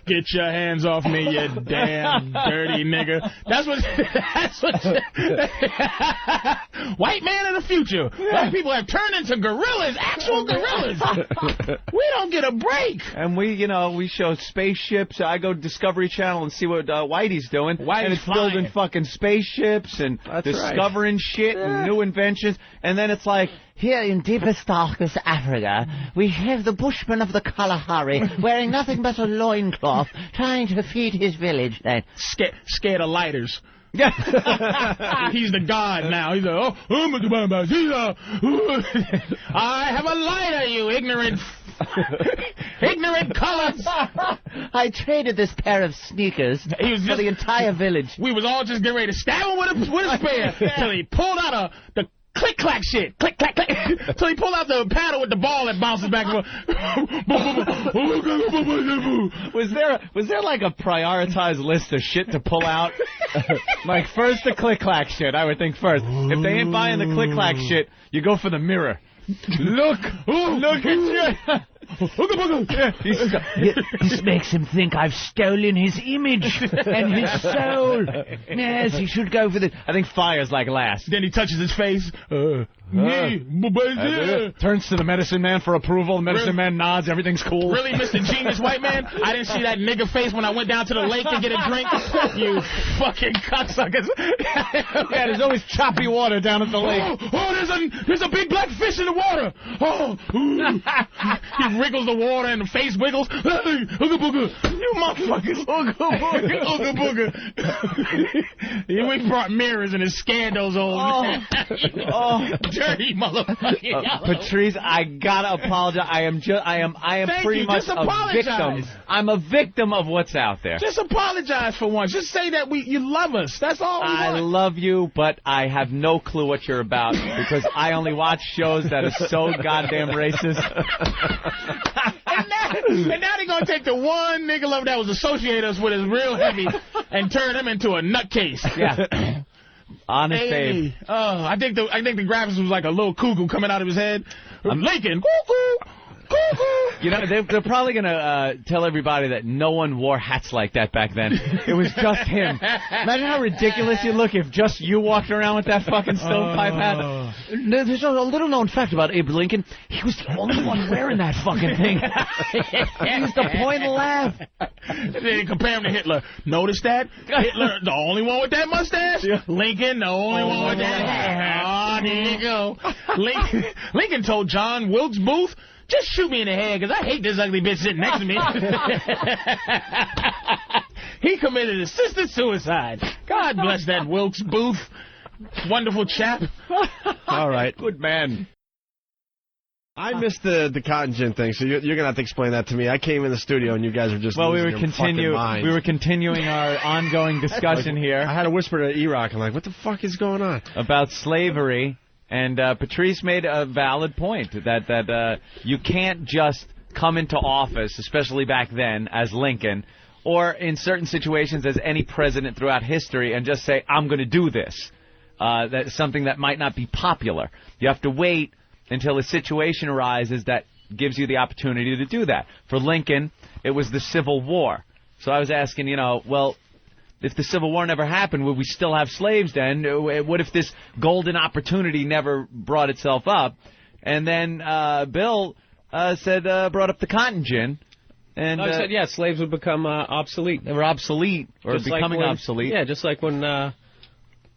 Get your hands off me, you damn dirty nigga. That's what white man of the future. White people have turned into gorillas, actual gorillas. We don't get a break. And we show spaceships. I go to Discovery Channel and see what Whitey's doing. And it's building fucking spaceships and discovering shit and new inventions. And then it's like, here in deepest, darkest Africa, we have the bushman of the Kalahari wearing nothing but a loincloth, trying to feed his village. Scared of lighters. He's the god now. He's like, I have a lighter, you ignorant colors. I traded this pair of sneakers for the entire village. We was all just getting ready to stab him with a spear till he pulled out the click-clack shit. Click-clack-clack. So he pulled out the paddle with the ball that bounces back and forth. Was there like a prioritized list of shit to pull out? Like, first the click-clack shit, I would think first. If they ain't buying the click-clack shit, you go for the mirror. Look at you. This makes him think I've stolen his image and his soul. Yes, he should go for this. I think fire's like last. Then he touches his face. Turns to the medicine man for approval. The medicine man nods. Everything's cool. Really, Mr. Genius White Man? I didn't see that nigga face when I went down to the lake to get a drink. You fucking cocksuckers. Yeah, there's always choppy water down at the lake. There's a big black fish in the water. He wriggles the water and the face wiggles. Ooga booga. You motherfuckers. Ooga booga. Ooga booga. We brought mirrors and it scared those old dirty motherfucker. Patrice, I gotta apologize. I am pretty much a victim. I'm a victim of what's out there. Just apologize for once. Just say that you love us. That's all we want. I love you, but I have no clue what you're about because I only watch shows that are so goddamn racist. And now they're going to take the one nigga lover that was associated us with as real heavy and turn him into a nutcase. Yeah. Honest Abe. I think the graphics was like a little cuckoo coming out of his head. Lincoln, cuckoo. You know, they're probably going to tell everybody that no one wore hats like that back then. It was just him. Imagine how ridiculous you look if just you walked around with that fucking stovepipe hat. There's a little-known fact about Abe Lincoln. He was the only one wearing that fucking thing. He used to point and laugh. They compare him to Hitler. Notice that? Hitler, the only one with that mustache? Lincoln, the only one with that hat. Oh, there you go. Lincoln told John Wilkes Booth, just shoot me in the head, because I hate this ugly bitch sitting next to me. He committed assisted suicide. God bless that Wilkes Booth. Wonderful chap. All right. Good man. I missed the cotton gin thing, so you're going to have to explain that to me. I came in the studio, and you guys are just losing your fucking minds. We were continuing our ongoing discussion here. I had to whisper to E-Rock. I'm like, what the fuck is going on? About slavery. And Patrice made a valid point that you can't just come into office, especially back then, as Lincoln, or in certain situations as any president throughout history, and just say, I'm going to do this. That's something that might not be popular. You have to wait until a situation arises that gives you the opportunity to do that. For Lincoln, it was the Civil War. So I was asking, well, if the Civil War never happened, would we still have slaves then? What if this golden opportunity never brought itself up? And then Bill brought up the cotton gin. And he said, yeah, slaves would become obsolete. They were obsolete, or just becoming obsolete. Yeah, just like when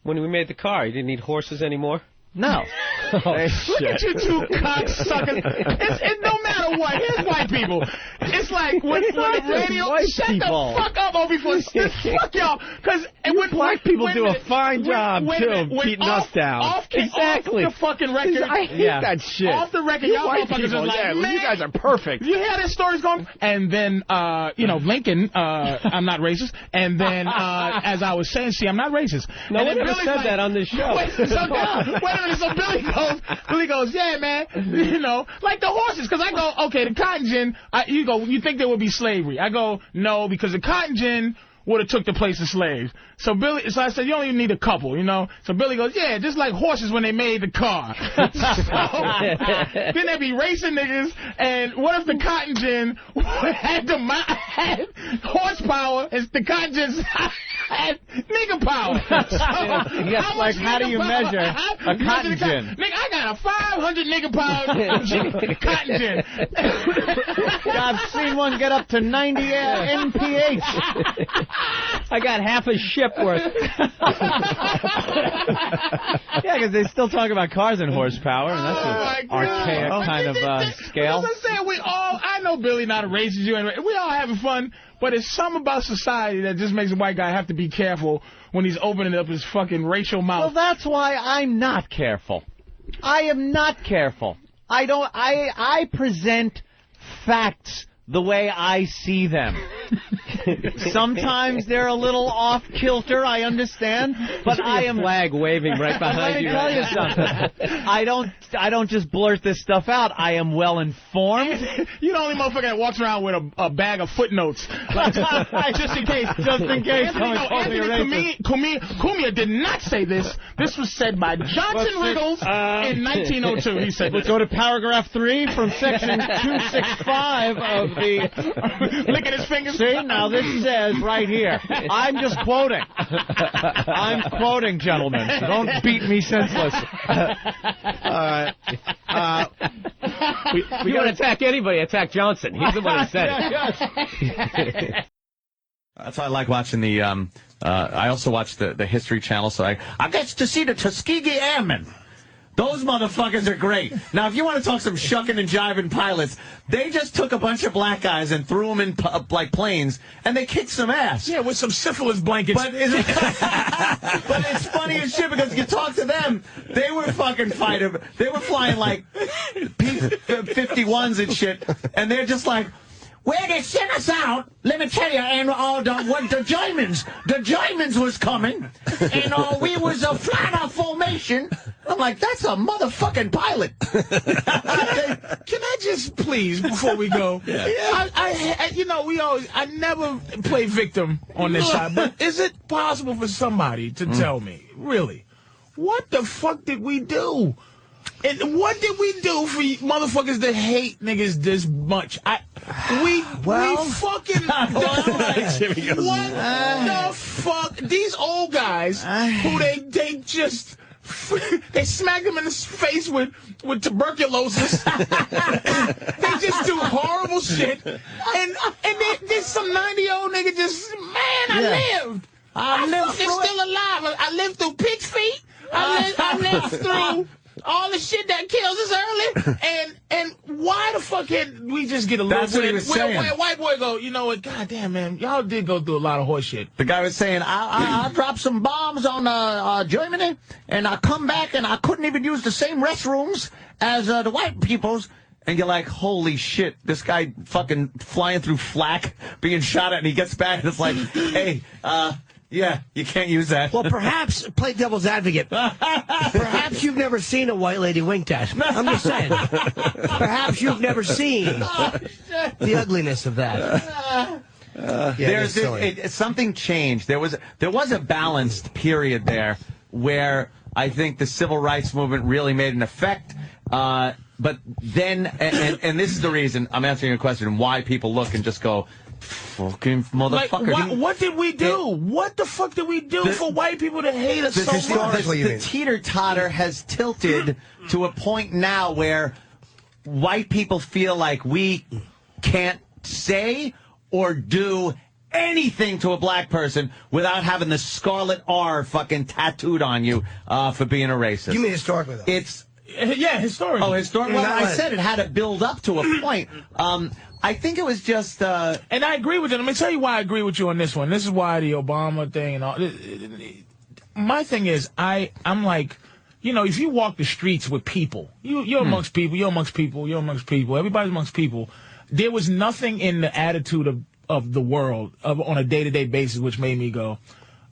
we made the car. You didn't need horses anymore. No. Look at you two cocksuckers. It no matter what. Here's white people. It's like when the radio... Shut the fuck up, Opie, fuck y'all. Because when black people do a fine job, too, of beating us down. Exactly. Off the fucking record. I hate that shit. Off the record, y'all white motherfuckers people, are like, man, you guys are perfect. You hear this story's going? And then, Lincoln, I'm not racist. And then, as I was saying, see, I'm not racist. No one ever said that on this show. Wait a minute, so Billy goes, yeah, man, like the horses, because I go, okay, the cotton gin, you think there would be slavery? I go, no, because the cotton gin would have took the place of slaves. So I said, you only need a couple, So Billy goes, yeah, just like horses when they made the car. So, then there'd be racing niggas, and what if the cotton gin had horsepower and the cotton gin had nigga power? So, yes, how do you measure a cotton gin? Nigga, I got a 500 nigga power cotton gin. I've seen one get up to 90 NPH. I got half a ship worth. Yeah, because they still talk about cars and horsepower, and that's an archaic kind of scale. I'm saying I know Billy not a racist, we all having fun, but it's something about society that just makes a white guy have to be careful when he's opening up his fucking racial mouth. Well, that's why I'm not careful. I am not careful. I present facts the way I see them. Sometimes they're a little off-kilter, I understand, but I am... flag waving right behind you. Let me tell you something. I don't just blurt this stuff out. I am well informed. You're the only motherfucker that walks around with a bag of footnotes. Just in case. Anthony Cumia did not say this. This was said by Johnson Riggles in 1902. He said, let's go to paragraph 3 from section 265 of the... Licking his fingers. See, now this says right here. I'm just quoting. I'm quoting, gentlemen. Don't beat me senseless. All right. We don't attack anybody. Attack Johnson. He's the one who said it. That's why I like watching the. I also watch the History Channel, so I get to see the Tuskegee Airmen. Those motherfuckers are great. Now, if you want to talk some shucking and jiving pilots, they just took a bunch of black guys and threw them in like planes, and they kicked some ass. Yeah, with some syphilis blankets. But it's funny as shit because you talk to them, they were fucking fighting. They were flying like P-51s and shit, and they're just like, where they sent us out, let me tell you, and the Germans was coming, and we was flying our formation. I'm like, that's a motherfucking pilot. Can I just please, before we go, I never play victim on this side, but is it possible for somebody to tell me, really, what the fuck did we do? And what did we do for you motherfuckers that hate niggas this much? We fucking done like, what the fuck? These old guys who they just they smack them in the face with tuberculosis. They just do horrible shit. And there's some 90-year-old nigga just, I lived. I'm fucking still alive. I lived through pig's feet. I lived through all the shit that kills us early, and why the fuck can't we just get a little That's what he was saying. Where a white boy go, you know what, goddamn, man, y'all did go through a lot of horse shit. The guy was saying, I dropped some bombs on Germany, and I come back, and I couldn't even use the same restrooms as the white people's. And you're like, holy shit, this guy fucking flying through flak, being shot at, and he gets back, and it's like, hey, yeah, you can't use that. Well, perhaps, play devil's advocate, perhaps you've never seen a white lady winked at. I'm just saying. Perhaps you've never seen the ugliness of that. Something changed. There was a balanced period there where I think the civil rights movement really made an effect. But then, and this is the reason I'm answering your question, why people look and just go, fucking motherfucker. Like, what did we do? What the fuck did we do for white people to hate us so much? The teeter-totter has tilted to a point now where white people feel like we can't say or do anything to a black person without having the scarlet R fucking tattooed on you for being a racist. You mean historically, though? Historically. Oh, historically? Well, I said it had to build up to a point. I think it was just... And I agree with you. Let me tell you why I agree with you on this one. This is why the Obama thing and all... My thing is, I'm like, you know, if you walk the streets with people, you're amongst people, you're amongst people, you're amongst people, everybody's amongst people. There was nothing in the attitude of the world on a day-to-day basis which made me go...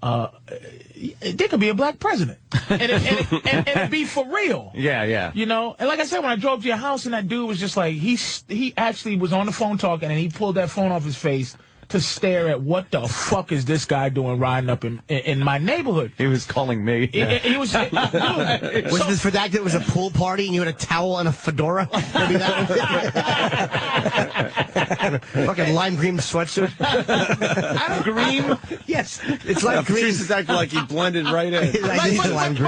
there could be a black president, and it'd be for real. Yeah. You know, and like I said, when I drove to your house, and that dude was just like, he actually was on the phone talking, and he pulled that phone off his face to stare at what the fuck is this guy doing riding up in my neighborhood. He was calling me. He was. Dude, was this for that? It was a pool party, and you had a towel and a fedora. Maybe that. Fucking lime green sweatsuit. Green? Yes, it's lime green. Patrice is acting like he blended right in. But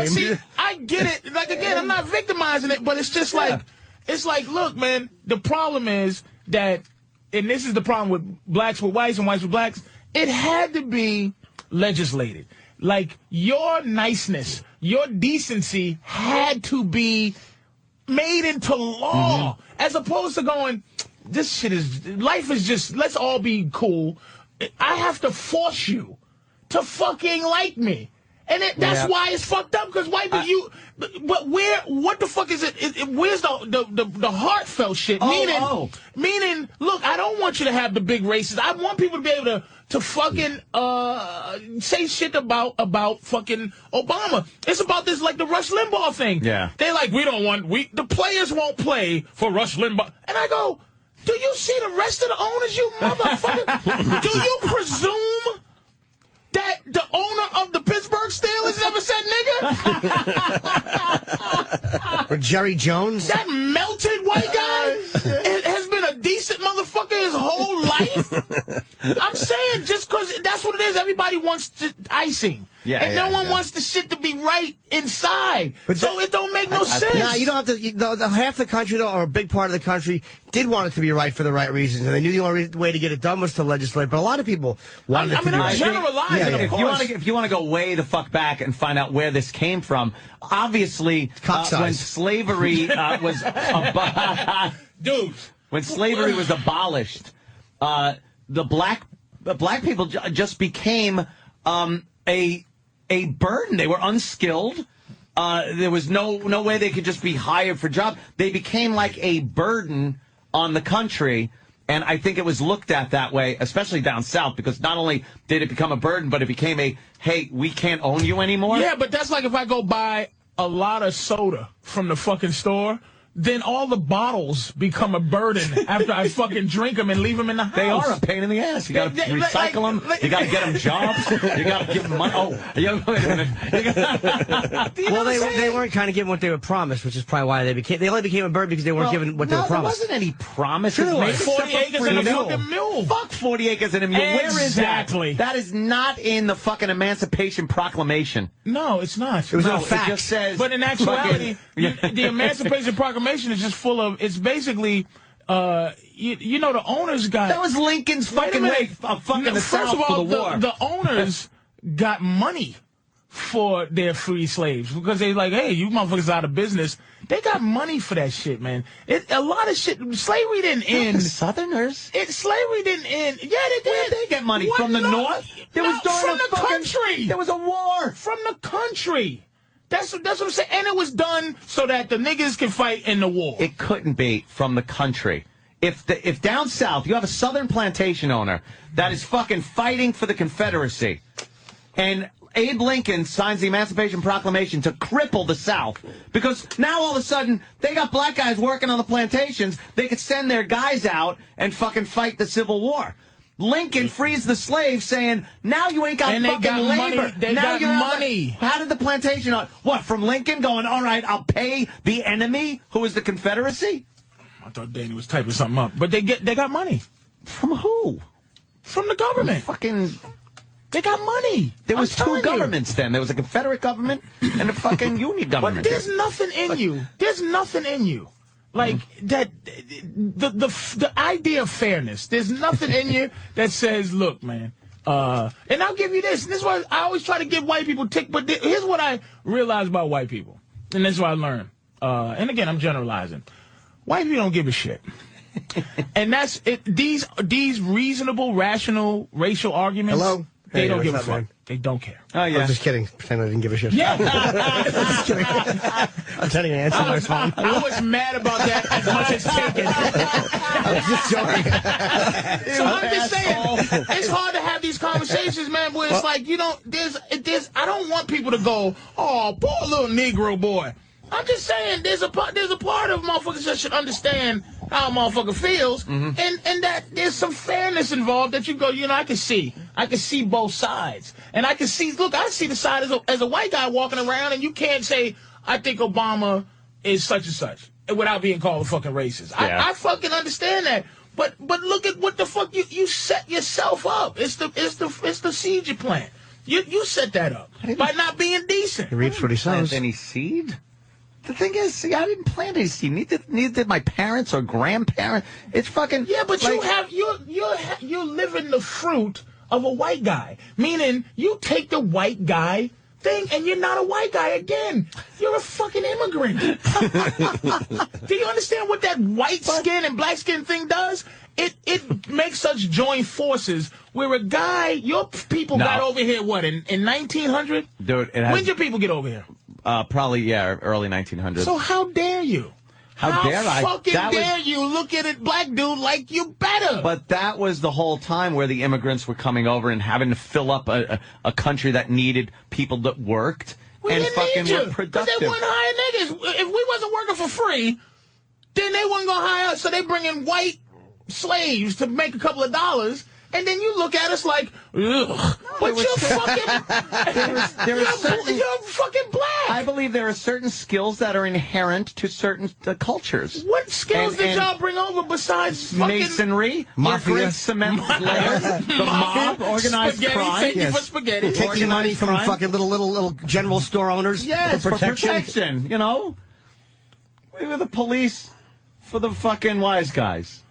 see, I get it. Like again, I'm not victimizing it, but it's just like, it's like, look, man. The problem is that. And this is the problem with blacks with whites and whites with blacks, it had to be legislated. Like, your niceness, your decency had to be made into law, as opposed to going, this shit is, life is just, let's all be cool. I have to force you to fucking like me. And that's why it's fucked up, because white people, but what the fuck is it? Where's the heartfelt shit? Meaning, look, I don't want you to have the big races. I want people to be able to fucking say shit about fucking Obama. It's about this, like the Rush Limbaugh thing. Yeah. They're like, the players won't play for Rush Limbaugh. And I go, do you see the rest of the owners, you motherfucker? Do you presume that the owner of the Pittsburgh Steelers never said nigga? Or Jerry Jones? That melted white guy has been a decent motherfucker his whole life. I'm saying, just because that's what it is, everybody wants icing. And no one wants the shit to be right inside. So it don't make no sense. Nah, you don't have to. Half the country, though, or a big part of the country, did want it to be right for the right reasons. And they knew the only way to get it done was to legislate. But a lot of people wanted it to be right. I'm generalizing, of course. If you want to go way the fuck back and find out where this came from, obviously, when slavery was when slavery was abolished, the black people just became a burden. They were unskilled. There was no way they could just be hired for jobs. They became like a burden on the country. And I think it was looked at that way, especially down south, because not only did it become a burden, but it became a, hey, we can't own you anymore. Yeah, but that's like if I go buy a lot of soda from the fucking store, then all the bottles become a burden after I fucking drink them and leave them in the house. They are a pain in the ass. You got to recycle them. You got to get them jobs. You got to give them money. Oh, wait a minute. Well, they weren't kind of given what they were promised, which is probably why they only became a bird because they weren't given what they were promised. There wasn't any promise. Sure, Made 40 acres and a fucking mule. Fuck 40 acres and a mule. Where is that? Exactly. That is not in the fucking Emancipation Proclamation. No, it's not. It was a fact. It just says. But in actuality, the Emancipation Proclamation is just full of. It's basically, you know, the owners got. That was Lincoln's fucking way of fucking the South of all, for the war. The owners got money for their free slaves because they like, hey, you motherfuckers out of business. They got money for that shit, man. A lot of shit. Slavery didn't end. The Southerners. Slavery didn't end. Yeah, they did. Where'd they get money? From the North? There was from the country. There was a war. From the country. That's what I'm saying. And it was done so that the niggas can fight in the war. It couldn't be from the country. If down south you have a southern plantation owner that is fucking fighting for the Confederacy, and Abe Lincoln signs the Emancipation Proclamation to cripple the South, because now all of a sudden they got black guys working on the plantations, they could send their guys out and fucking fight the Civil War. Lincoln frees the slaves, saying, now you ain't got and fucking they got labor. Money. They now got you're money. How did the plantation... What, from Lincoln going, all right, I'll pay the enemy, who is the Confederacy? I thought Danny was typing something up. But they got money. From who? From the government. Fucking... They got money. There was two governments then. There was a Confederate government and a fucking Union government. But there's nothing in you. There's nothing in you. Like that, the idea of fairness. There's nothing in you that says, "Look, man." And I'll give you this. And this is why I always try to give white people tick. But here's what I realize about white people, and this is what I learned. And again, I'm generalizing. White people don't give a shit, and that's it. These reasonable, rational, racial arguments. Hello. They don't give a fuck. They don't care. Oh, yeah. I'm just kidding. Pretend I didn't give a shit. Yeah. I'm just kidding. I'm telling you to answer my phone. I was mad about that as much as taken. I was just joking. So I'm just saying, it's hard to have these conversations, man, where it's like, you don't, I don't want people to go, oh, poor little Negro boy. I'm just saying, there's a part of motherfuckers that should understand how a motherfucker feels, and that there's some fairness involved that you go, you know, I can see both sides, and I can see, look, I see the side as a white guy walking around, and you can't say, I think Obama is such and such, without being called a fucking racist. Yeah. I fucking understand that, but look at what the fuck you set yourself up. It's the seed you plant. You set that up by not being decent. He reaps what he sows. Any seed? The thing is, see, I didn't plant any seed. Neither did my parents or grandparents. It's fucking... Yeah, but like, you're living the fruit of a white guy. Meaning, you take the white guy thing, and you're not a white guy again. You're a fucking immigrant. Do you understand what that white skin and black skin thing does? It makes us join forces where a guy, your people got over here, what, in 1900? Dude, when did your people get over here? Probably, yeah, early 1900s. So how dare you? How dare I? Fucking dare you look at a black dude like you better? But that was the whole time where the immigrants were coming over and having to fill up a country that needed people that worked and fucking were productive. Because they wouldn't hire niggas. If we wasn't working for free, then they wasn't going to hire us. So they bring in white slaves to make a couple of dollars. And then you look at us like, ugh. But you're fucking... you're fucking black. I believe there are certain skills that are inherent to certain cultures. What skills did y'all bring over besides fucking... Masonry, mafia, cement layers, the mob, organized spaghetti, crime. Thank you for spaghetti. Taking money from fucking little general store owners for protection. You know? We were the police for the fucking wise guys.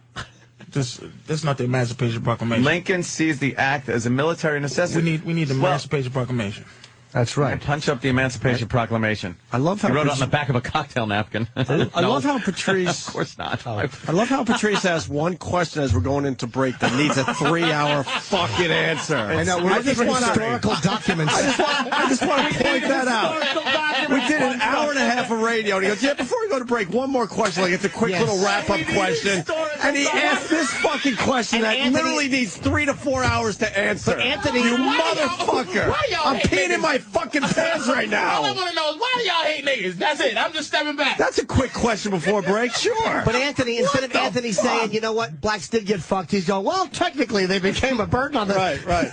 That's not the Emancipation Proclamation. Lincoln sees the act as a military necessity. We need the Emancipation Proclamation. That's right. Punch up the Emancipation Proclamation. I love how he wrote it on the back of a cocktail napkin. I love how Patrice. Of course not. I love how Patrice asked one question as we're going into break that needs a 3-hour fucking answer. I know. We're looking for historical documents. I just want to point that out. We did an hour and a half of radio, and he goes, "Yeah, before we go to break, one more question. Like it's a quick little wrap-up question." And he asked this fucking question that literally needs 3 to 4 hours to answer. But Anthony, you motherfucker! I'm peeing in my fucking pants right now. All I want to know is why do y'all hate niggas? That's it. I'm just stepping back. That's a quick question before break, sure. But Anthony, instead of Anthony saying, you know what, blacks did get fucked, he's going, well, technically they became a burden on the... Right.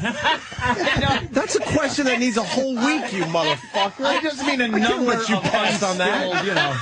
That's a question that needs a whole week, you motherfucker. I just mean a number let you of pass on that. you know.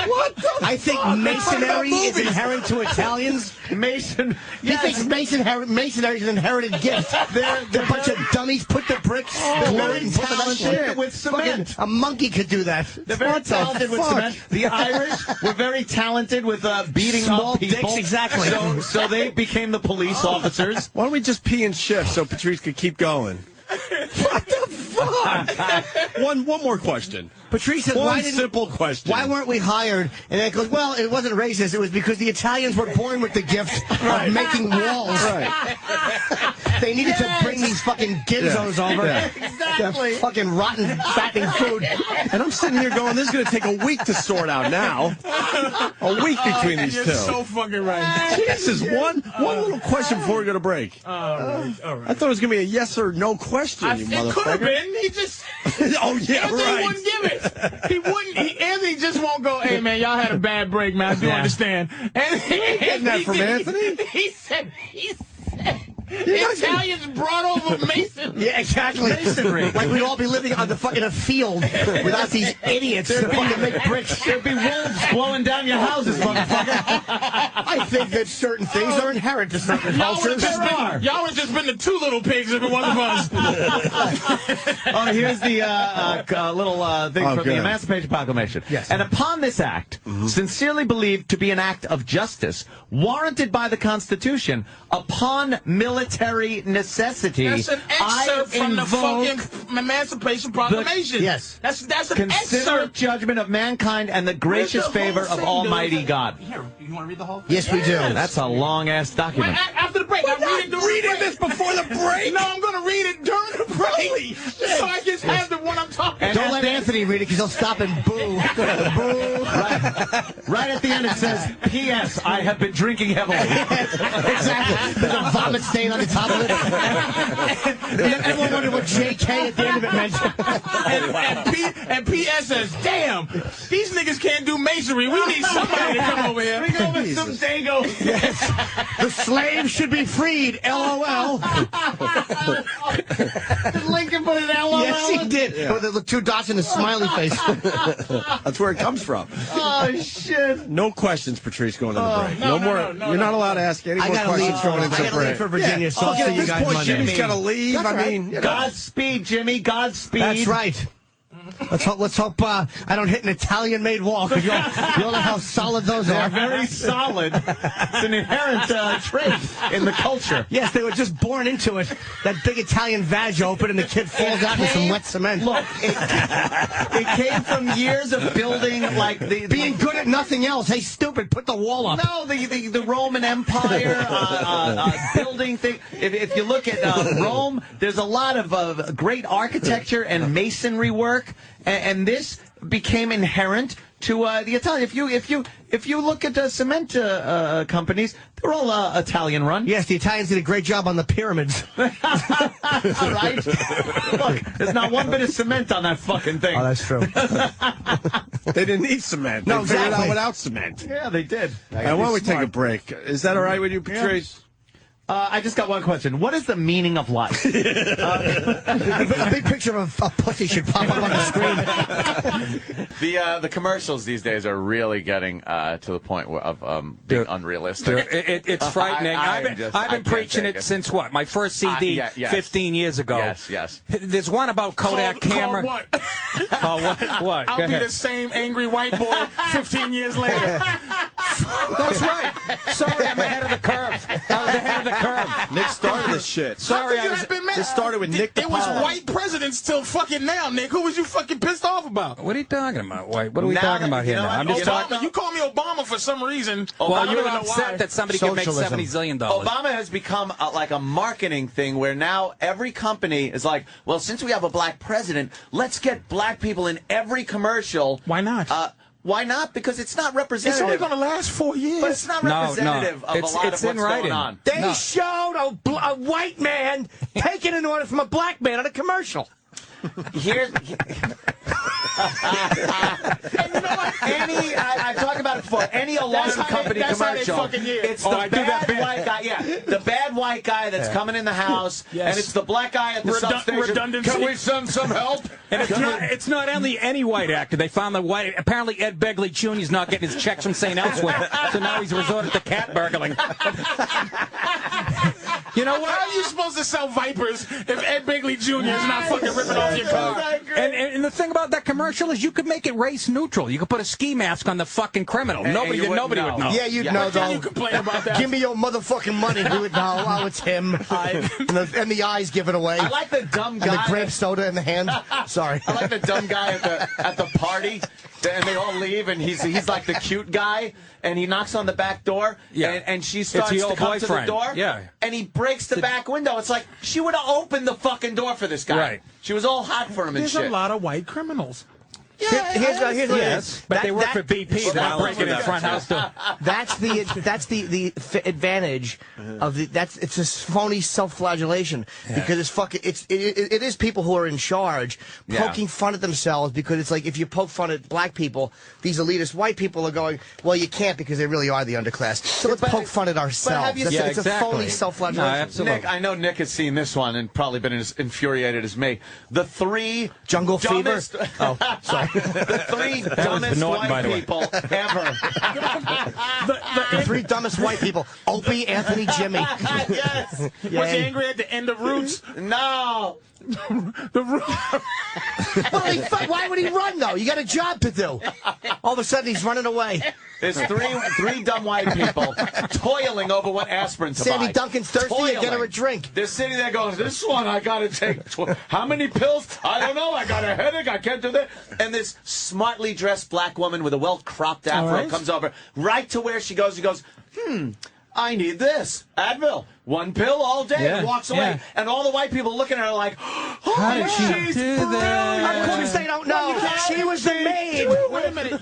What the I think masonry is inherent to Italians. Mason. He thinks masonry is an inherited gift. They're a bunch of dummies. Put the bricks, very talented with cement. A monkey could do that. They're very talented with cement. The Irish were very talented with beating Small up people. dicks, exactly. So they became the police officers. Why don't we just pee in shifts so Patrice could keep going? What the fuck? One more question. Patrice said, One simple question. Why weren't we hired? And then it goes, well, it wasn't racist. It was because the Italians were born with the gift of making walls. Right. They needed to bring these fucking ginzos over. Yeah. Exactly. That fucking rotten, fattening food. And I'm sitting here going, this is going to take a week to sort out now. A week between these You're two. so fucking right. Jesus, one little question before we go to break. All right. I thought it was going to be a yes or no question, you motherfucker. It could have been. He just... Oh, yeah, Anthony right. wouldn't give it. He wouldn't. Anthony just won't go, hey, man, y'all had a bad break, man. I do understand. And You ain't getting that from Anthony. He said... Italians brought over Mason. Yeah, exactly. Masonry. Like we'd all be living on in a field without these idiots to fucking make bricks. There'd be wolves blowing down your houses, motherfucker. I think that certain things are inherent to certain cultures. Y'all would have just been the two little pigs if it wasn't for us. Oh, here's the little thing from the Emancipation Proclamation. Yes. And upon this act, sincerely believed to be an act of justice, warranted by the Constitution, upon military necessity, That's an excerpt from the fucking Emancipation Proclamation. Yes. That's an considerate excerpt. judgment of mankind and the gracious favor of Almighty God. Here, you want to read the whole? Yes, we do. That's a long-ass document. After the break. I'm reading during the break. this before the break? No, I'm going to read it during the break. So I just have the one I'm talking And about. Don't let Anthony read it because he'll stop and boo. Boo. Right at the end it says, P.S. I have been drinking heavily. Exactly. There's a vomit stain on the top of it. Everyone wondered what J.K. at the end of it meant. And P.S. says, damn, these niggas can't do masonry. We need somebody to come over here. We go with some Dago. Yes. The slaves should be freed. LOL. Did Lincoln put an LOL? Yes, he did. Yeah. With the two dots in his smiley face. That's where it comes from. Oh, shit. No questions, Patrice, going to the break. No more. You're not allowed to ask any more questions going into the break. I got to leave for Virginia, so I'll see you guys Monday. Jimmy's got to leave. That's right. mean, you know. Godspeed, Jimmy. Godspeed. That's right. Let's hope I don't hit an Italian-made wall, because you all know how solid those They're are. very solid. It's an inherent trait in the culture. Yes, they were just born into it. That big Italian vag open, and the kid falls out in some wet cement. Look, it came from years of building, like being good at nothing else. Hey, stupid, put the wall up. No, the Roman Empire building thing. If you look at Rome, there's a lot of great architecture and masonry work. And this became inherent to the Italian. If you look at cement companies, they're all Italian run. Yes, the Italians did a great job on the pyramids. All right. Look, there's not one bit of cement on that fucking thing. Oh, that's true. They didn't need cement. No, they figured it exactly. out without cement. Yeah, they did. And why don't we take a break? Is that all right with you, Patrice? Yeah. I just got one question. What is the meaning of life? A big picture of a pussy should pop up on the screen. The commercials these days are really getting to the point of being unrealistic. It's frightening. I've been preaching it since what? My first CD 15 years ago. Yes. There's one about Kodak camera. What? What? I'll be the same angry white boy 15 years later. That's right. Sorry, I'm ahead of the curve. I was ahead of the curve. Nick started this shit. Sorry, This started with Nick It was white presidents till fucking now, Nick. Who was you fucking pissed off about? What are you talking about, White? What are we talking about here now? I'm just talking. You call me Obama for some reason. Well, you were upset that somebody could make $70 zillion. Obama has become like a marketing thing where now every company is like, well, since we have a black president, let's get black people in every commercial. Why not? Why not? Because it's not representative. It's only going to last 4 years. But it's not representative of a lot of what's going on. They showed a white man taking an order from a black man on a commercial. Here's... And you know what? I've talked about it before. Any alarm company commercial, it's the bad white guy. Yeah, the bad white guy that's coming in the house, and it's the black guy at the substation. Redundancy. Can we send some help? And it's not only any white actor. They found the white. Apparently, Ed Begley Jr. is not getting his checks from St. Elsewhere, so now he's resorted to cat burgling. You know what? How are you supposed to sell Vipers if Ed Begley Jr. is not fucking ripping off your car? And the thing about that commercial is you could make it race neutral. You could put a ski mask on the fucking criminal. Nobody would know. Yeah, you'd know, though. You complain about that. Give me your motherfucking money. You would know. Oh, it's him. And the eyes give it away. I like the dumb guy. And the grape soda in the hand. Sorry. I like the dumb guy at the party, and they all leave, and he's like the cute guy, and he knocks on the back door, and she starts to come to the door, and he breaks the back window. It's like, she would have opened the fucking door for this guy. Right. She was all hot for him and shit. There's a lot of white criminals. Here's but they work for BP. They're not breaking in front house door. That's the advantage of it's this phony self-flagellation because it's fucking it is people who are in charge poking fun at themselves because it's like if you poke fun at black people, these elitist white people are going, well, you can't because they really are the underclass. So let's poke fun at ourselves. It's a phony self-flagellation. No, absolutely. Nick, I know Nick has seen this one and probably been as infuriated as me. The three Jungle dumbest, Fever. Oh, sorry. The three dumbest white people ever. The three dumbest white people. Opie, Anthony, Jimmy. Yes. Was he angry at the end of Roots? No. Why would he run, though? You got a job to do. All of a sudden, he's running away. There's three dumb white people toiling over what aspirin to buy. Sandy Duncan's thirsty, get her a drink. They're sitting there going, this one I got to take. How many pills? I don't know. I got a headache. I can't do that. And this smartly dressed black woman with a well-cropped afro comes over right to where she goes. She goes, I need this. Advil. One pill all day. And walks away. And all the white people looking at her like, how did she do that? Of course they don't know. She was the maid. Wait a minute.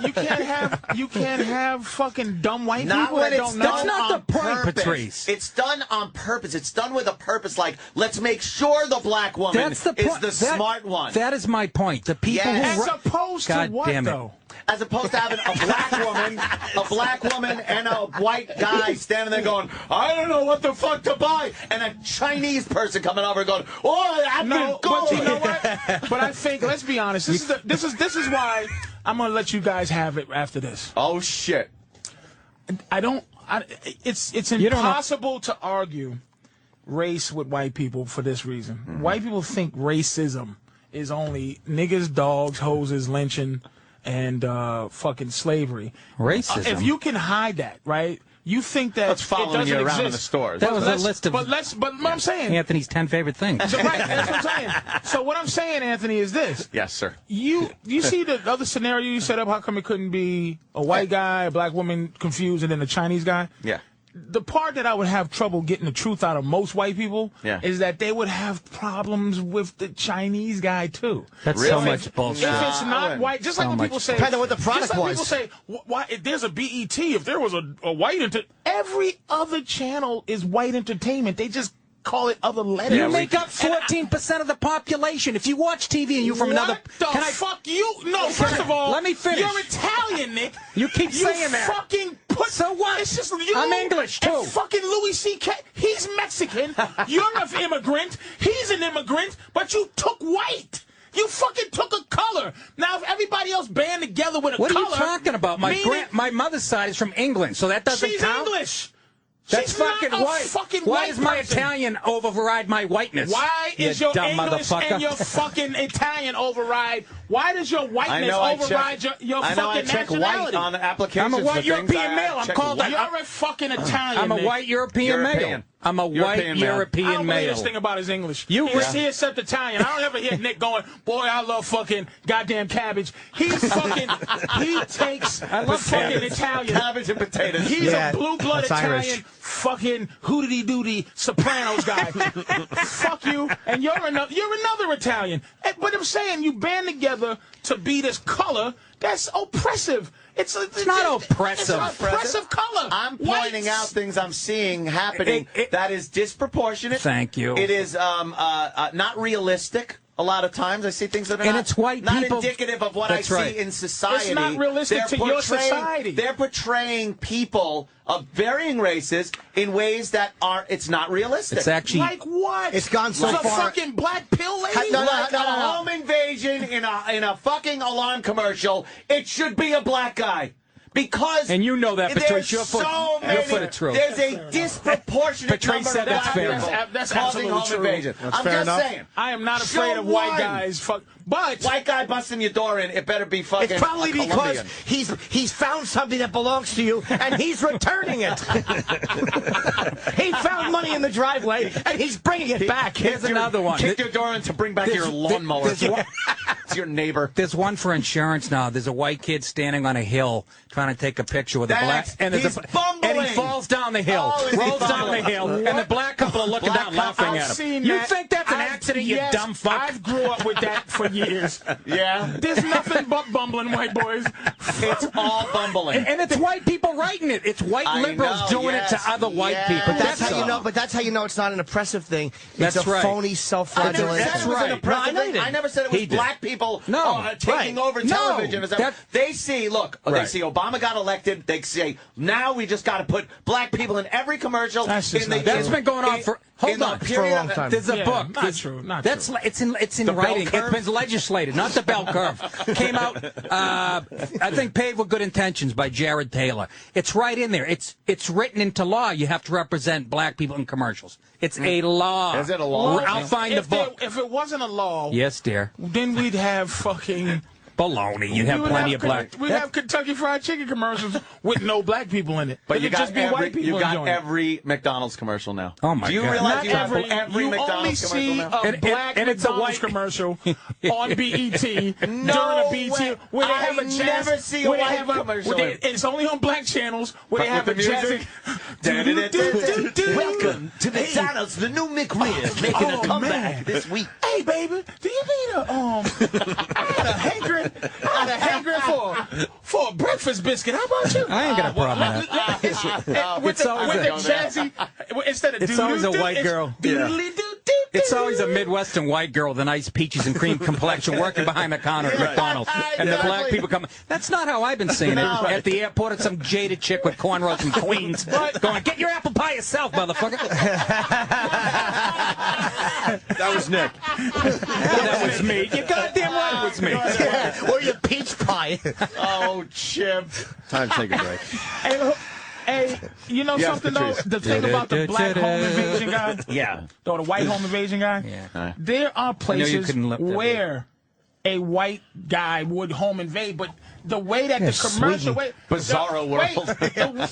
You can't have fucking dumb white people that don't know. That's not the point, Patrice. It's done on purpose. It's done with a purpose. Like, let's make sure the black woman is the smart one. That is my point. The people who... As opposed to what, though? As opposed to having a black woman and a white guy standing there going, I don't know what the fuck to buy, and a Chinese person coming over going, oh, I'm gonna go. But you know what? But I think, let's be honest, this is why I'm gonna let you guys have it after this. Oh shit! It's impossible to argue race with white people for this reason. White people think racism is only niggas, dogs, hoses, lynching, and fucking slavery. Racism. If you can hide that, right? You think that That's following you around in the stores. That was a list of. But what I'm saying, Anthony's 10 favorite things. So, right, that's what I'm saying. So what I'm saying, Anthony, is this. Yes, sir. You see the other scenario you set up? How come it couldn't be a white guy, a black woman confused, and then a Chinese guy? Yeah. The part that I would have trouble getting the truth out of most white people is that they would have problems with the Chinese guy too. That's so much bullshit. If it's not white, just like when people say, depending on what the product was. People say, why? If there's a BET, if there was a white every other channel is white entertainment. They just call it other letters. You make up 14% of the population. If you watch TV and you're from another... Can I fuck you? No, first of all, let me finish. You're Italian, Nick. You keep saying that. Fucking put... So what? It's just you. I'm English, too. And fucking Louis C.K. He's Mexican. You're an immigrant. He's an immigrant, but you took white. You fucking took a color. Now, if everybody else band together with a color... What are you talking about? My mother's side is from England, so that doesn't count? She's English. That's fucking white. Why does my Italian override my whiteness? Why is your English and your fucking Italian override? Why does your whiteness override your fucking nationality? White on applications. I'm a white European male. I'm called. You're a fucking Italian. I'm a white European male. I'm a white European male. I don't believe this thing about his English. He accepts Italian. I don't ever hear Nick going, boy, I love fucking goddamn cabbage. He takes the fucking Italian. Cabbage and potatoes. He's a blue-blood Italian fucking hooty-dooty Sopranos guy. Fuck you. And you're another Italian. But I'm saying you band together together to be this color that's oppressive. It's not oppressive. It's an oppressive color. I'm pointing out things I'm seeing happening that is disproportionate. Thank you. It is not realistic. A lot of times I see things that are it's white not people. indicative of what That's I right. see in society. It's not realistic to your society. They're portraying people of varying races in ways that it's not realistic. It's actually like what? It's gone so the far. fucking black pill lady? Like a home invasion in a fucking alarm commercial. It should be a black guy. Because and you know that, Patrice. Your foot of truth. There's a disproportionate Patrice number said of that's fair. That's causing absolutely home true. invasion. I'm fair just enough. saying. I am not afraid of white guys. But white guy busting your door in, it better be fucking. It's probably because he's found something that belongs to you and he's returning it. He found money in the driveway and he's bringing it back. Here's another one. Kick your door in to bring back your lawnmower. It's your neighbor. There's one for insurance now. There's a white kid standing on a hill trying to take a picture with a black, and he's bumbling. and he falls down the hill, rolls down the hill, and the black couple are looking down, laughing at him. You think that's an accident, you dumb fuck? I've grew up with that for years. Yeah. There's nothing but bumbling white boys. It's all bumbling. And it's white people writing it. It's white liberals doing it to other white people. But that's how you know. But that's how you know it's not an oppressive thing. That's it's a right. phony self-flagellation. That's right. I never said it was black people taking over television. They see, they see Obama got elected. They say, now we just got to put black people in every commercial. That's been going on for for a long time. There's a book. Not true. It's in writing. It's been legislated, not the bell curve. Came out, I think, Paved with Good Intentions by Jared Taylor. It's right in there. It's written into law. You have to represent black people in commercials. It's a law. Is it a law? I'll find the book. If it wasn't a law, yes, dear, then we'd have fucking baloney. You'd have plenty of black. We'd have Kentucky Fried Chicken commercials with no black people in it. But you got just be white people you got enjoying it. every McDonald's commercial now. Oh my God! Do you realize you have every you McDonald's only commercial see now? a black it's a McDonald's white commercial on BET during a BET where they have a jazz. Never see a white commercial. It's only on black channels where they have a jazz. Welcome to McDonald's, the new McRib, making a comeback this week. Hey, baby, do you need I had a hankering for a breakfast biscuit. How about you? I ain't got a problem with that. With the jazzy, instead of it's always a white girl. It's always a Midwestern white girl with a nice peaches and cream complexion working behind the counter at McDonald's. And the black people come. That's not how I've been seeing it. At the airport, it's some jaded chick with cornrows from Queens going, get your apple pie yourself, motherfucker. That was Nick. That was me. You goddamn right it was me. Or your peach pie. Oh, Chip. Time to take a break. Hey, you know something, Patrice. though? The thing about the black home invasion guy? Yeah. Or the white home invasion guy? Yeah. There are places where a white guy would home invade, but the way that the commercial... Bizarro world.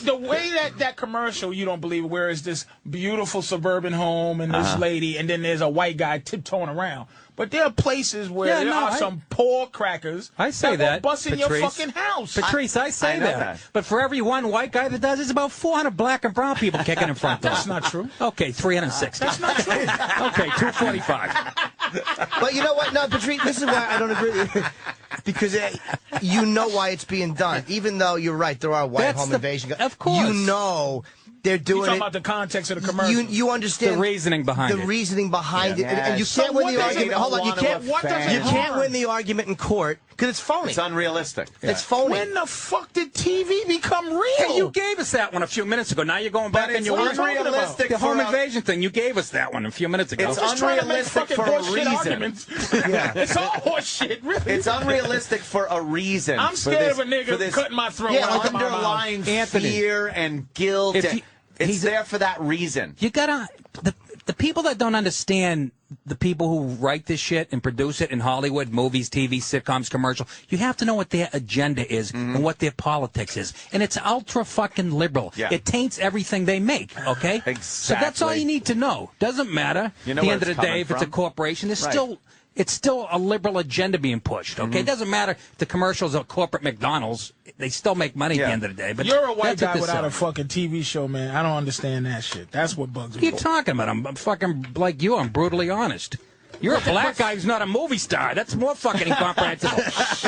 The way that commercial, you don't believe it, where it's this beautiful suburban home and this lady, and then there's a white guy tiptoeing around. But there are places where there are some poor crackers that will bust in your Patrice. fucking house. Patrice, I say that. But for every one white guy that does, there's about 400 black and brown people kicking in front door. That's not true. Okay, 360. That's not true. Okay, 245. But you know what? No, Patrice, this is why I don't agree with you. Because you know why it's being done. Even though you're right, there are white home invasion guys. Of course. You know they're doing You're talking about the context of the commercial. You understand the reasoning behind it. The reasoning behind it. And you So can't win what the does it- argument. Hold on. You can't win the argument in court because it's phony. It's unrealistic. It's phony. When the fuck did TV become real? Hey, you gave us that one a few minutes ago. Now you're going back and you're unrealistic. the home invasion thing. You gave us that one a few minutes ago. It's unrealistic for a reason. It's all horse shit, really. It's unrealistic for a reason. I'm scared of a nigga cutting my throat. Like underlying fear and guilt. It's there for that reason. You gotta the people that don't understand the people who write this shit and produce it in Hollywood, movies, TV, sitcoms, commercial. You have to know what their agenda is and what their politics is, and it's ultra fucking liberal. Yeah. It taints everything they make. Okay, Exactly. So that's all you need to know. Doesn't matter. You know at the where end of it's the day, coming if it's a from. corporation, it's still a liberal agenda being pushed. Okay, it doesn't matter if the commercials are corporate McDonald's. They still make money at the end of the day. But you're a white that's what guy this without a is. fucking TV show, man. I don't understand that shit. That's what bugs me. What are you talking about? I'm fucking like you. I'm brutally honest. You're a black guy who's not a movie star. That's more fucking incomprehensible.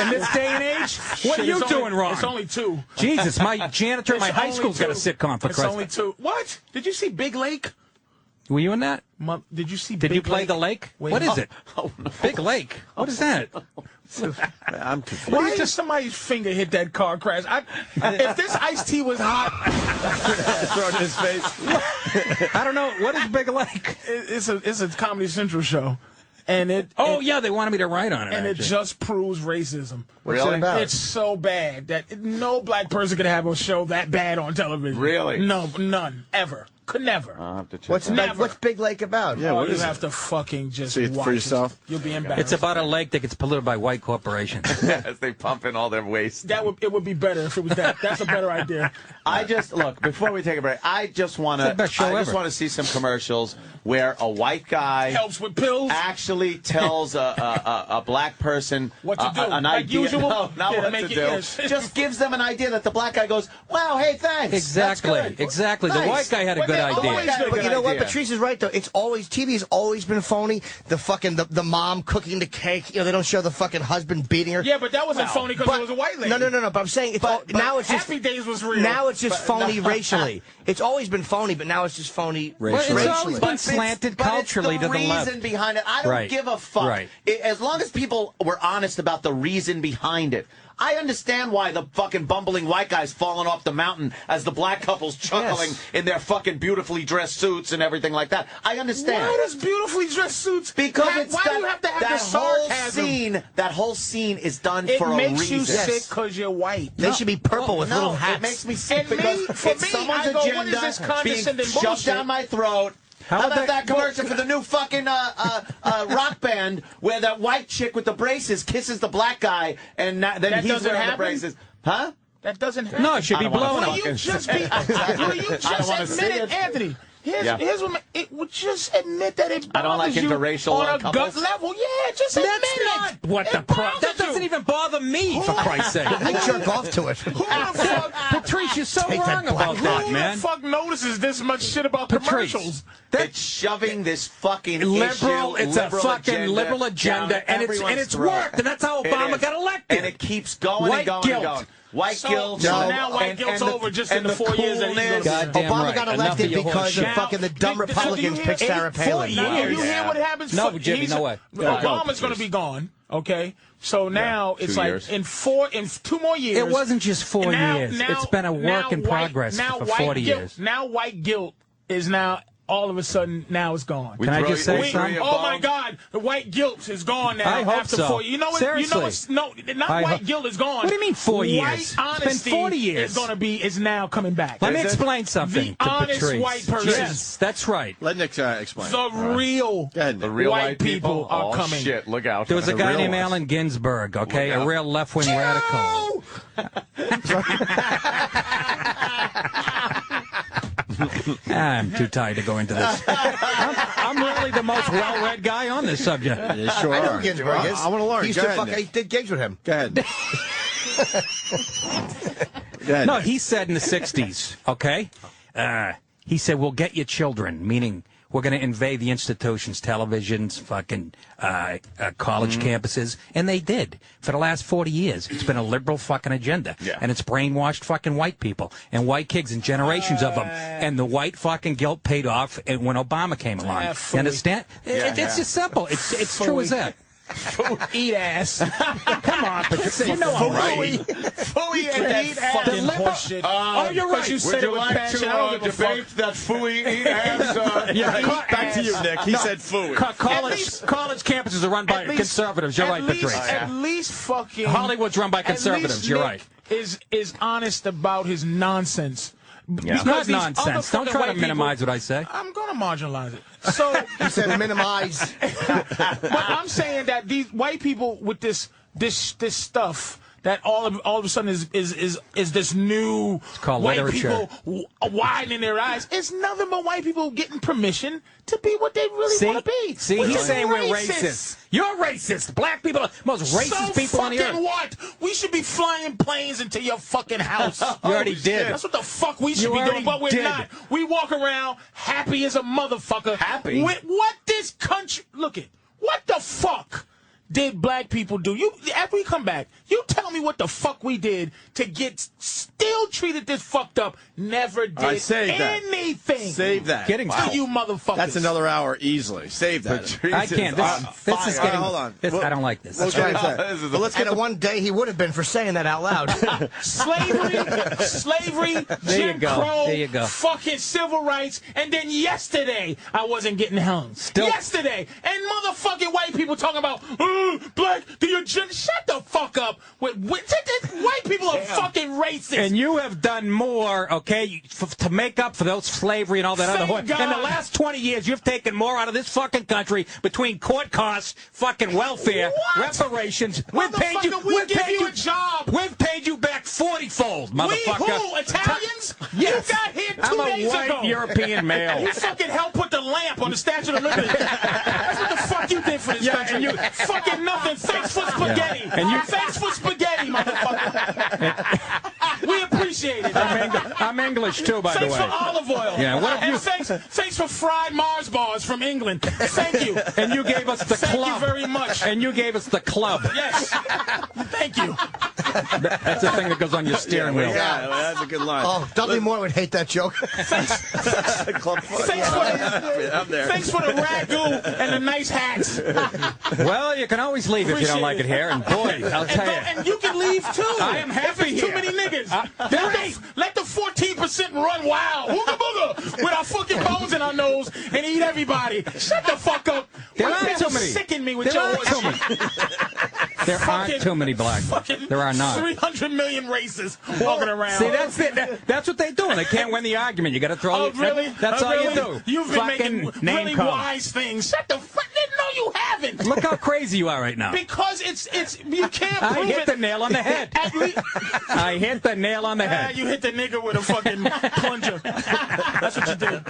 In this day and age, what are you doing wrong? It's only 2. Jesus, my janitor at my high school's got a sitcom, for Christ's sake. It's only 2. What? Did you see Big Lake? Were you in that? Did you see Did Big you play Lake? the lake? Wait, What is it? Oh, no. Big Lake. What is that? I'm confused. Why did somebody's finger hit that car crash? If this iced tea was hot, Throw it in his face. I don't know. What is Big Lake? it's a Comedy Central show, and yeah, they wanted me to write on it. and actually. it just proves racism. What's it about? It's so bad that no black person could have a show that bad on television. Really? No, none ever. Could never. I'll have to check What's Big Lake about? Yeah, what you is have it? to fucking just See it watch for yourself? You'll be embarrassed. It's about a lake that gets polluted by white corporations. As they pump in all their waste. It would be better if it was that. That's a better idea. I just look before we take a break. I just want to see some commercials where a white guy Helps with pills. actually tells a black person What to do. an Like idea. usual? No, not Yeah, what make to it- do. yes. Just gives them an idea that the black guy goes, "Wow, hey, thanks." Exactly. That's good. Exactly. The Nice. white guy had a But good they idea. always do. But you know what? idea. Patrice is right though. It's always TV's always been phony. The fucking the mom cooking the cake. You know they don't show the fucking husband beating her. Yeah, but that wasn't phony because it was a white lady. No. But I'm saying it's now it's just Happy Days was real. now it's just phony racially. It's always been phony, but now it's just phony Racially. racially. It's always been slanted culturally to the reason left. behind it. I don't give a fuck. Right. As long as people were honest about the reason behind it. I understand why the fucking bumbling white guy's falling off the mountain as the black couple's chuckling in their fucking beautifully dressed suits and everything like that. I understand. Why does beautifully dressed suits? Because why do you have to have the sarcasm? That whole scene is done It for a reason. makes you sick because you're white. They should be purple with little hats. It makes me sick And because for it's me, someone's I go, agenda what is this being condescending shoved bullshit? down my throat. How about that commercial for the new fucking rock band where that white chick with the braces kisses the black guy and then he's wearing the braces? Huh? That doesn't happen. No, it should be blown Will up. you just admit it, Anthony? Here's what it would just admit that it bothers I don't like you interracial on a couples. gut level. Yeah, just admit That's it. not what the problem. That doesn't even bother me, for Christ's sake. I jerk off to it. Who the fuck? Patrice, you're so Take that wrong about black that, Who man. the fuck notices this much shit about commercials? It's shoving this fucking Liberal, issue, it's a fucking liberal agenda, and it's worked, and that's how Obama got elected. And it keeps going White and going guilt. and going. White guilt. So now white guilt's over just in the 4 years that he's going to Goddamn Obama right. got Enough elected of your because horse of shit. fucking the dumb Republicans picked Sarah 4 Palin. years. You hear what happens? No, Jimmy, no way. Obama's going to be gone. Okay, so now it's 2 like years. in 2 more years. It wasn't just 4 years. It's been a work in progress for 40 years. Now white guilt is now all of a sudden now it's gone. Can I just say something? Oh my God, the white guilt is gone now. I hope after so. 4 years. You know what? Seriously. You know what's, no, not white guilt is gone. What do you mean 4 years? White It's honesty been 40 years. is now coming back. Let me explain something The to honest Patrice. white person. Yes, that's right. Let Nick explain. The real Go ahead, Nick. The real white people are coming. Shit, look out. There was a The guy real named ones. Allen Ginsberg, okay, a real left-wing radical. I'm too tired to go into this. I'm really the most well-read guy on this subject. You sure I know are. who Ginsburg is. I want to learn. He used Go to ahead, fuck, Nick. I did gigs with him. Go ahead. Go ahead, No, Nick. he said in the 60s, okay? He said, we'll get your children, meaning we're going to invade the institutions, televisions, fucking college campuses. And they did. For the last 40 years, it's been a liberal fucking agenda. Yeah. And it's brainwashed fucking white people and white kids and generations of them. And the white fucking guilt paid off when Obama came along. You understand? It's just simple. It's true as that. Eat ass. Come on, Patrice. You know I'm right. Fooey and eat ass. The liberal- Horseshit. Oh, you're right. You said it with passion. I don't give a fuck. that fooey eat ass? Back to you, Nick. He said fooey. College campuses are run by conservatives. You're right, Patrice. At least fucking Hollywood's run by conservatives. You're right. Is honest about his nonsense. It's not nonsense. Don't try to minimize what I say. I'm going to marginalize it. So He said minimize. but I'm saying that these white people with this stuff that all of a sudden is this new called white literature. people widening their eyes. It's nothing but white people getting permission to be what they really want to be. See, which he's is saying we're racist. You're racist. Black people are the most racist so people on the fucking earth. what? We should be flying planes into your fucking house. You already did. That's what the fuck we should You be already doing, but we're did. not. We walk around happy as a motherfucker. Happy? With what this country... Look it. what the fuck did black people do? After we come back, you tell me what the fuck we did to get still treated this fucked up. Never did anything. Save that. To you motherfuckers. That's another hour easily. Save that. I can't. This is getting. Hold on. I don't like this. Let's get one day he would have been for saying that out loud. Slavery, Jim Crow, fucking civil rights, and then yesterday I wasn't getting hung. Yesterday, and motherfucking white people talking about black. Shut the fuck up. White people are fucking racist. And you have done more, okay, to make up for those slavery and all that other. In the last 20 years, you've taken more out of this fucking country between court costs, fucking welfare, reparations. We've paid you. We've paid you a job. We've paid you back 40-fold, motherfucker. We who? Italians? Yes. You got here 2 I'm days a white ago. European male. You fucking helped put the lamp on the Statue of Liberty. That's what the fuck you did for this country. And you fucking nothing. Thanks for spaghetti. Thanks for spaghetti, motherfucker. We appreciate it. I'm English too, by the way. Thanks for olive oil. Yeah. What have you? Thanks for fried Mars bars from England. Thank you. And you gave us the club. Thank you very much. And you gave us the club. Yes. Thank you. That's the thing that goes on your steering wheel. Yeah, that's a good line. Oh, Dudley Moore would hate that joke. Thanks for the ragu and the nice hats. Well, you can always leave if you don't like it here. And boy, I'll tell you. And you can leave too. I am happy here. Too many niggas. Let the 14% run wild. Wooga booga. With our fucking bones in our nose and eat everybody. Shut the fuck up. There aren't too many. Sicken me with your There aren't too many black ones. There are not. 300 million races walking around. See, that's it. That's what they do. They can't win the argument. You got to throw. Oh, really? That's all you do. You've been fucking making really wise things. Shut the fuck. No, you haven't. Look how crazy you are right now. Because it's you can't prove I hit the nail on the head. I hit the nail on the head. You hit the nigga with a fucking plunger. That's what you did.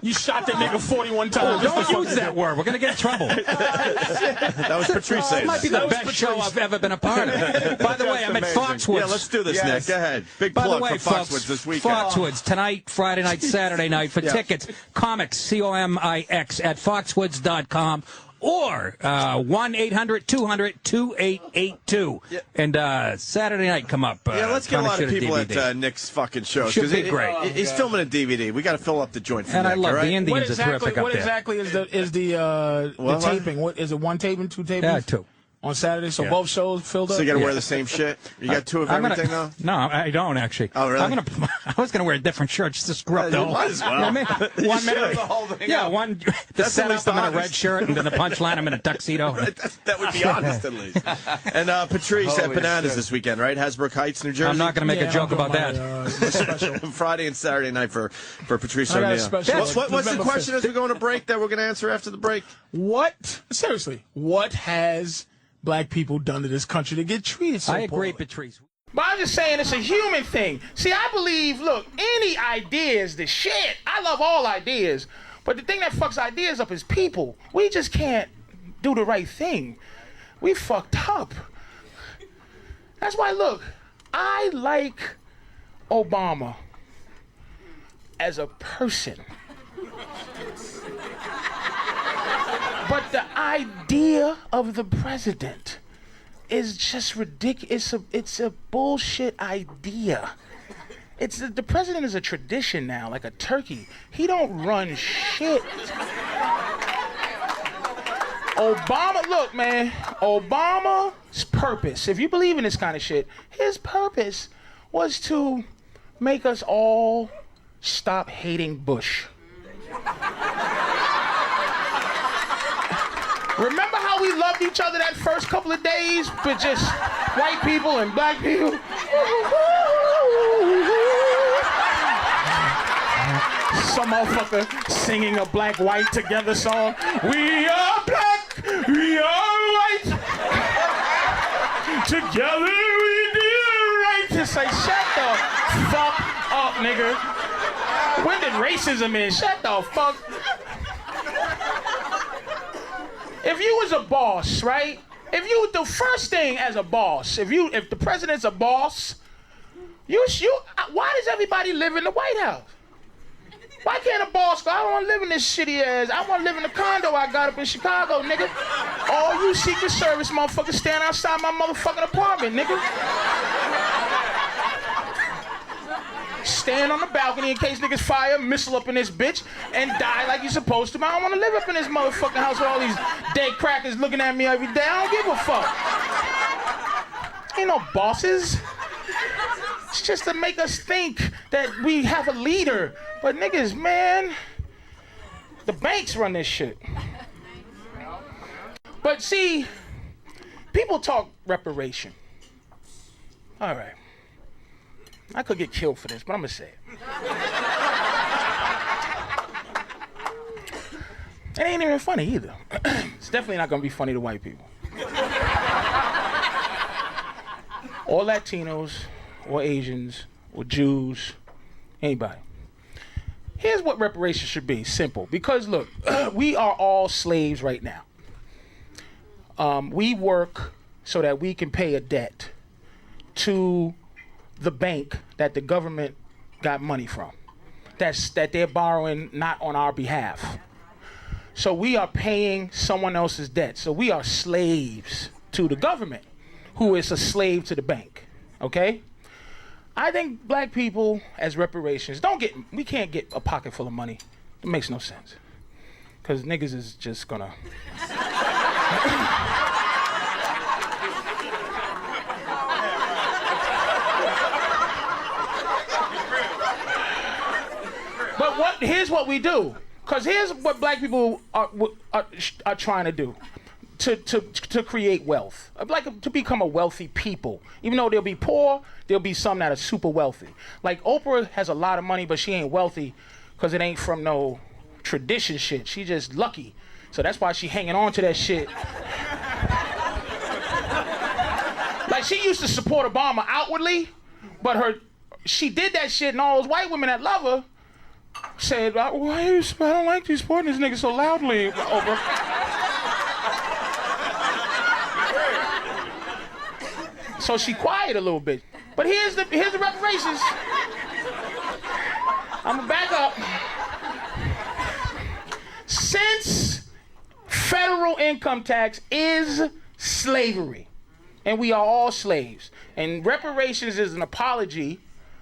You shot the nigga 41 times. Don't use that word. We're gonna get in trouble. That was Patrice saying. It might be the best show I've ever been a part of. By the way, I'm at Foxwoods. Yeah, let's do this, Nick. Go ahead. Big plug for Foxwoods this weekend. Foxwoods tonight, Friday night, Saturday night. For tickets, comics, COMIX at foxwoods.com. Or 1-800-200-2882. And Saturday night come up. Let's get a lot of people at Nick's fucking shows. Should be great. He's filming a DVD. We got to fill up the joint for And Nick, I love right? the Indians are terrific up there. What exactly is the taping? What is it? One taping, two tapings? Yeah, two. On Saturday, so both shows filled up. So you got to wear the same shit. You got two of everything though. No, I don't actually. Oh really? I was gonna wear a different shirt just to screw up the whole. Might as well. One minute. One. The setup, I'm in a red shirt, and then the punchline, I'm in a tuxedo. That would be honest at least. And Patrice at Bananas this weekend, right? Hasbrook Heights, New Jersey. I'm not gonna make a joke about that. Friday and Saturday night for Patrice O'Neal. What's the question as we go on a break that we're gonna answer after the break? Seriously, what has black people done to this country to get treated so I agree, poorly? Patrice. But I'm just saying it's a human thing. See, I believe, look, any idea is the shit. I love all ideas. But the thing that fucks ideas up is people. We just can't do the right thing. We fucked up. That's why, look, I like Obama as a person. But the idea of the president is just ridiculous. It's a bullshit idea. The president is a tradition now, like a turkey. He don't run shit. Obama, look, man, Obama's purpose, if you believe in this kind of shit, his purpose was to make us all stop hating Bush. Remember how we loved each other that first couple of days with just white people and black people? Some motherfucker singing a black-white together song. We are black, we are white. Together we do right. Just say, shut the fuck up, nigga. When did racism in? Shut the fuck. If you was a boss, right? The first thing as a boss, if the president's a boss, why does everybody live in the White House? Why can't a boss go, I don't want to live in this shitty ass, I want to live in the condo I got up in Chicago, nigga. All you Secret Service motherfuckers stand outside my motherfucking apartment, nigga. Stand on the balcony in case niggas fire a missile up in this bitch and die like you're supposed to. I don't want to live up in this motherfucking house with all these dead crackers looking at me every day. I don't give a fuck. Ain't no bosses. It's just to make us think that we have a leader. But niggas, man, the banks run this shit. But see, people talk reparation. All right. I could get killed for this, but I'm gonna say it. It ain't even funny either. It's definitely not gonna be funny to white people. Or Latinos, or Asians, or Jews, anybody. Here's what reparations should be, simple. Because look, we are all slaves right now. We work so that we can pay a debt to the bank that the government got money from. That they're borrowing not on our behalf. So we are paying someone else's debt. So we are slaves to the government, who is a slave to the bank. Okay? I think black people as reparations, we can't get a pocket full of money. It makes no sense. Because niggas is just gonna But here's what we do. Because here's what black people are trying to do. To create wealth. Like to become a wealthy people. Even though they'll be poor, there'll be some that are super wealthy. Like Oprah has a lot of money, but she ain't wealthy because it ain't from no tradition shit. She just lucky. So that's why she hanging on to that shit. Like she used to support Obama outwardly, but she did that shit and all those white women that love her said, I don't like you supporting this nigga so loudly, Oprah. So she quiet a little bit. But here's the reparations. I'm gonna back up. Since federal income tax is slavery, and we are all slaves, and reparations is an apology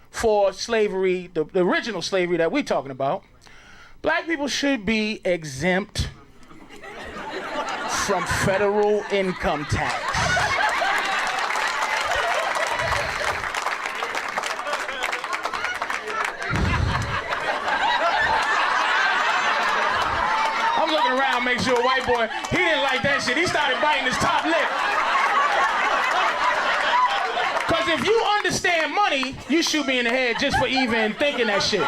for slavery, the original slavery that we're talking about, black people should be exempt from federal income tax. I'm looking around, make sure a white boy, he didn't like that shit. He started biting his top lip. Because if you understand money, you shoot me in the head just for even thinking that shit.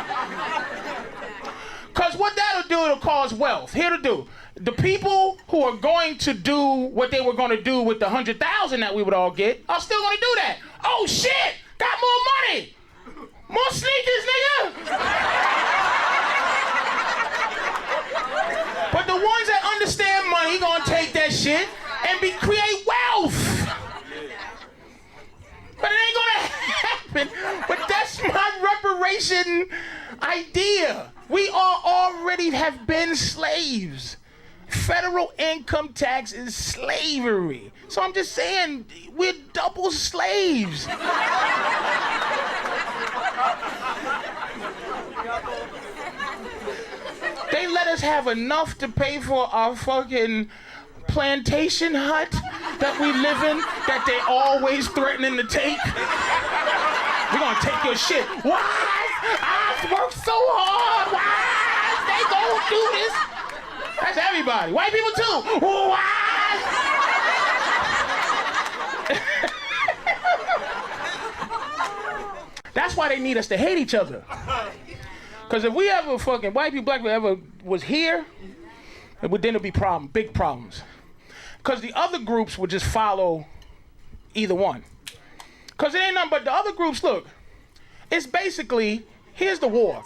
Because what that'll do, it'll cause wealth. Here to do. The people who are going to do what they were going to do with the 100,000 that we would all get are still going to do that. Oh shit! Got more money! More sneakers, nigga! But the ones that understand money gonna take that shit and create wealth. But it ain't gonna happen. But that's my reparation idea. We all already have been slaves. Federal income tax is slavery. So I'm just saying, we're double slaves. They let us have enough to pay for our fucking plantation hut that we live in, that they always threatening to take. We're gonna take your shit. Why? I've worked so hard. Why? They gonna do this. That's everybody. White people too. Why? That's why they need us to hate each other. Because if we ever fucking, white people, black people ever was here, then there'd be big problems. Because the other groups would just follow either one. Because it ain't nothing but the other groups, look, it's basically, here's the war.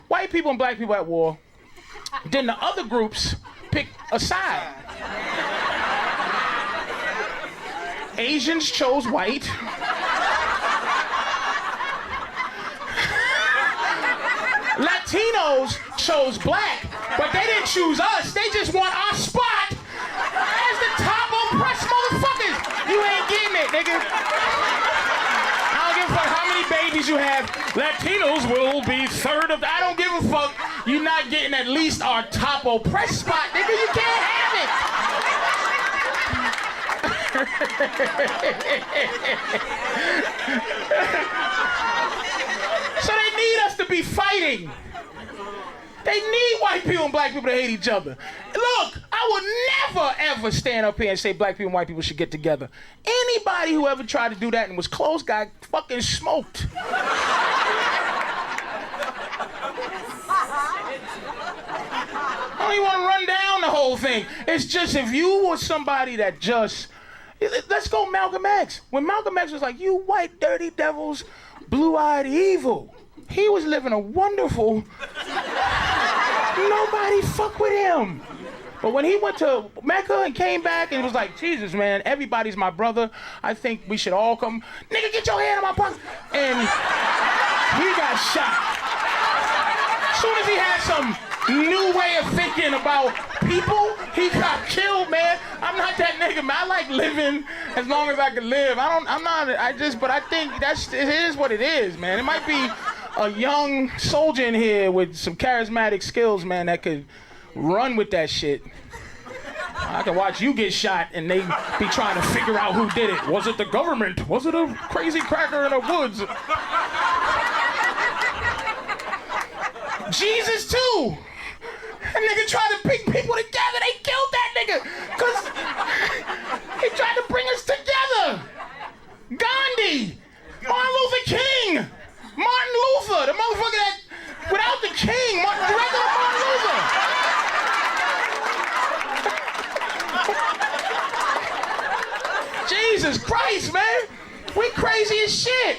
White people and black people at war, then the other groups pick a side. Asians chose white. Latinos chose black, but they didn't choose us. They just want our spot as the top oppressed motherfuckers. You ain't getting it, nigga. I don't give a fuck how many babies you have. Latinos will be third of. I don't give a fuck. You're not getting at least our top oppressed spot, nigga. You can't have it. So they need us to be fighting. They need white people and black people to hate each other. Look, I would never, ever stand up here and say black people and white people should get together. Anybody who ever tried to do that and was close got fucking smoked. I don't even want to run down the whole thing. It's just if you were somebody that just... Let's go Malcolm X. When Malcolm X was like, you white dirty devils, blue-eyed evil. He was living a wonderful... Nobody fuck with him. But when he went to Mecca and came back and was like, Jesus, man, everybody's my brother. I think we should all come. Nigga, get your hand in my pocket. And he got shot. As soon as he had some new way of thinking about people, he got killed, man. I'm not that nigga, man. I like living as long as I can live. but I think it is what it is, man. It might be a young soldier in here with some charismatic skills, man, that could run with that shit. I can watch you get shot and they be trying to figure out who did it. Was it the government? Was it a crazy cracker in the woods? Jesus too. That nigga tried to bring people together. They killed that nigga because he tried to bring us together. Gandhi, Martin Luther King, Martin Luther, the motherfucker that without the king, the regular Martin Luther. Jesus Christ, man, we crazy as shit.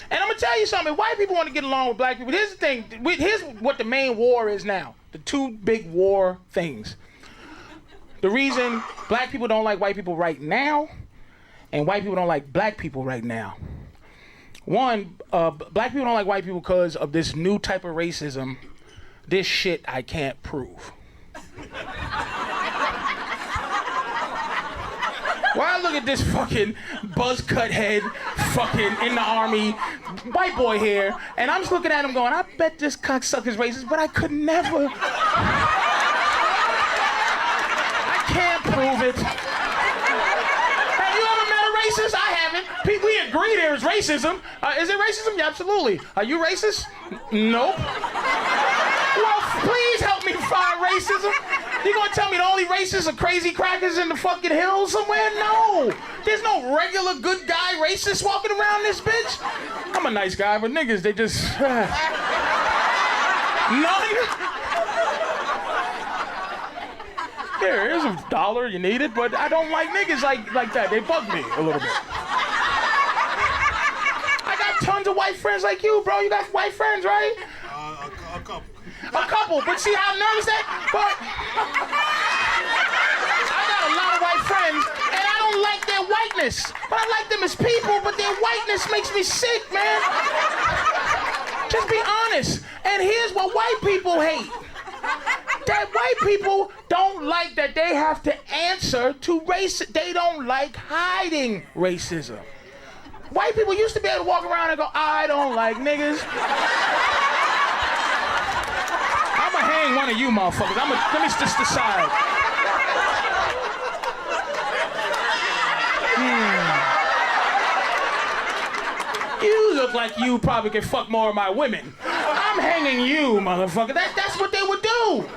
And I'm gonna tell you something. White people want to get along with black people. Here's the thing. Here's what the main war is now. The two big war things. The reason black people don't like white people right now, and white people don't like black people right now. One, black people don't like white people because of this new type of racism. This shit I can't prove. Why I look at this fucking buzz cut head fucking in the army white boy here, and I'm just looking at him going, I bet this cocksucker's racist, but I could never. I can't prove it. Have you ever met a racist? I haven't. We agree there is racism. Is it racism? Yeah, absolutely. Are you racist? Nope. Well, please help me find racism. You gonna tell me the only racists are crazy crackers in the fucking hills somewhere? No. There's no regular good guy racist walking around this bitch. I'm a nice guy, but niggas, they just... None? Here's $1. You need it, but I don't like niggas like that. They bug me a little bit. I got tons of white friends like you, bro. You got white friends, right? A couple. A couple, but see how I noticed that? But I got a lot of white friends, and I don't like their whiteness. But I like them as people, but their whiteness makes me sick, man. Just be honest. And here's what white people hate. That white people don't like that they have to answer to race. They don't like hiding racism. White people used to be able to walk around and go, I don't like niggas. I'ma hang one of you motherfuckers. Let me just decide. You look like you probably could fuck more of my women. I'm hanging you, motherfucker. That's what they would do.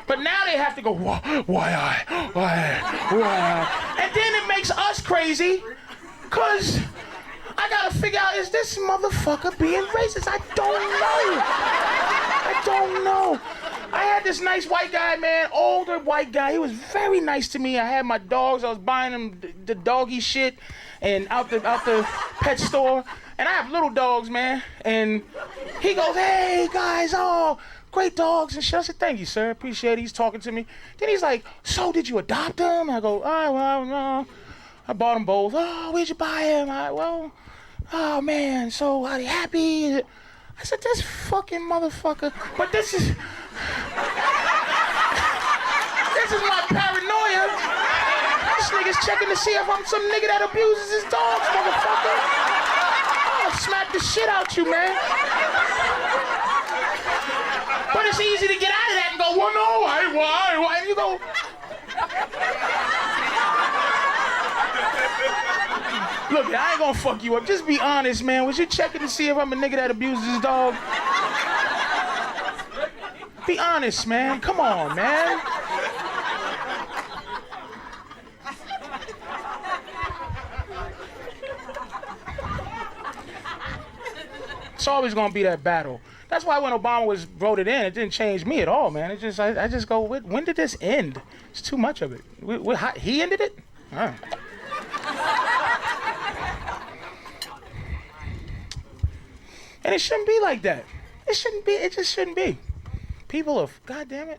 But now they have to go, why I? And then it makes us crazy, because I gotta figure out, is this motherfucker being racist? I don't know. I had this nice white guy, man, older white guy. He was very nice to me. I had my dogs. I was buying them the doggy shit and out the pet store. And I have little dogs, man. And he goes, hey, guys, oh, great dogs and shit. I said, thank you, sir. Appreciate it. He's talking to me. Then he's like, so did you adopt them? I go, oh, well, no. I bought them both. Oh, where'd you buy them? Well, oh man, so are you happy? I said, this fucking motherfucker, but this is my paranoia. This nigga's checking to see if I'm some nigga that abuses his dogs, motherfucker. I'll smack the shit out you, man. But it's easy to get out of that and go, well, no, why? And you go, look, I ain't gonna fuck you up. Just be honest, man. Was you checking to see if I'm a nigga that abuses his dog? Be honest, man. Come on, man. It's always gonna be that battle. That's why when Obama was voted in, it didn't change me at all, man. It just, I just go, when did this end? It's too much of it. He ended it? And it shouldn't be like that. It shouldn't be. It just shouldn't be. People are, God damn it.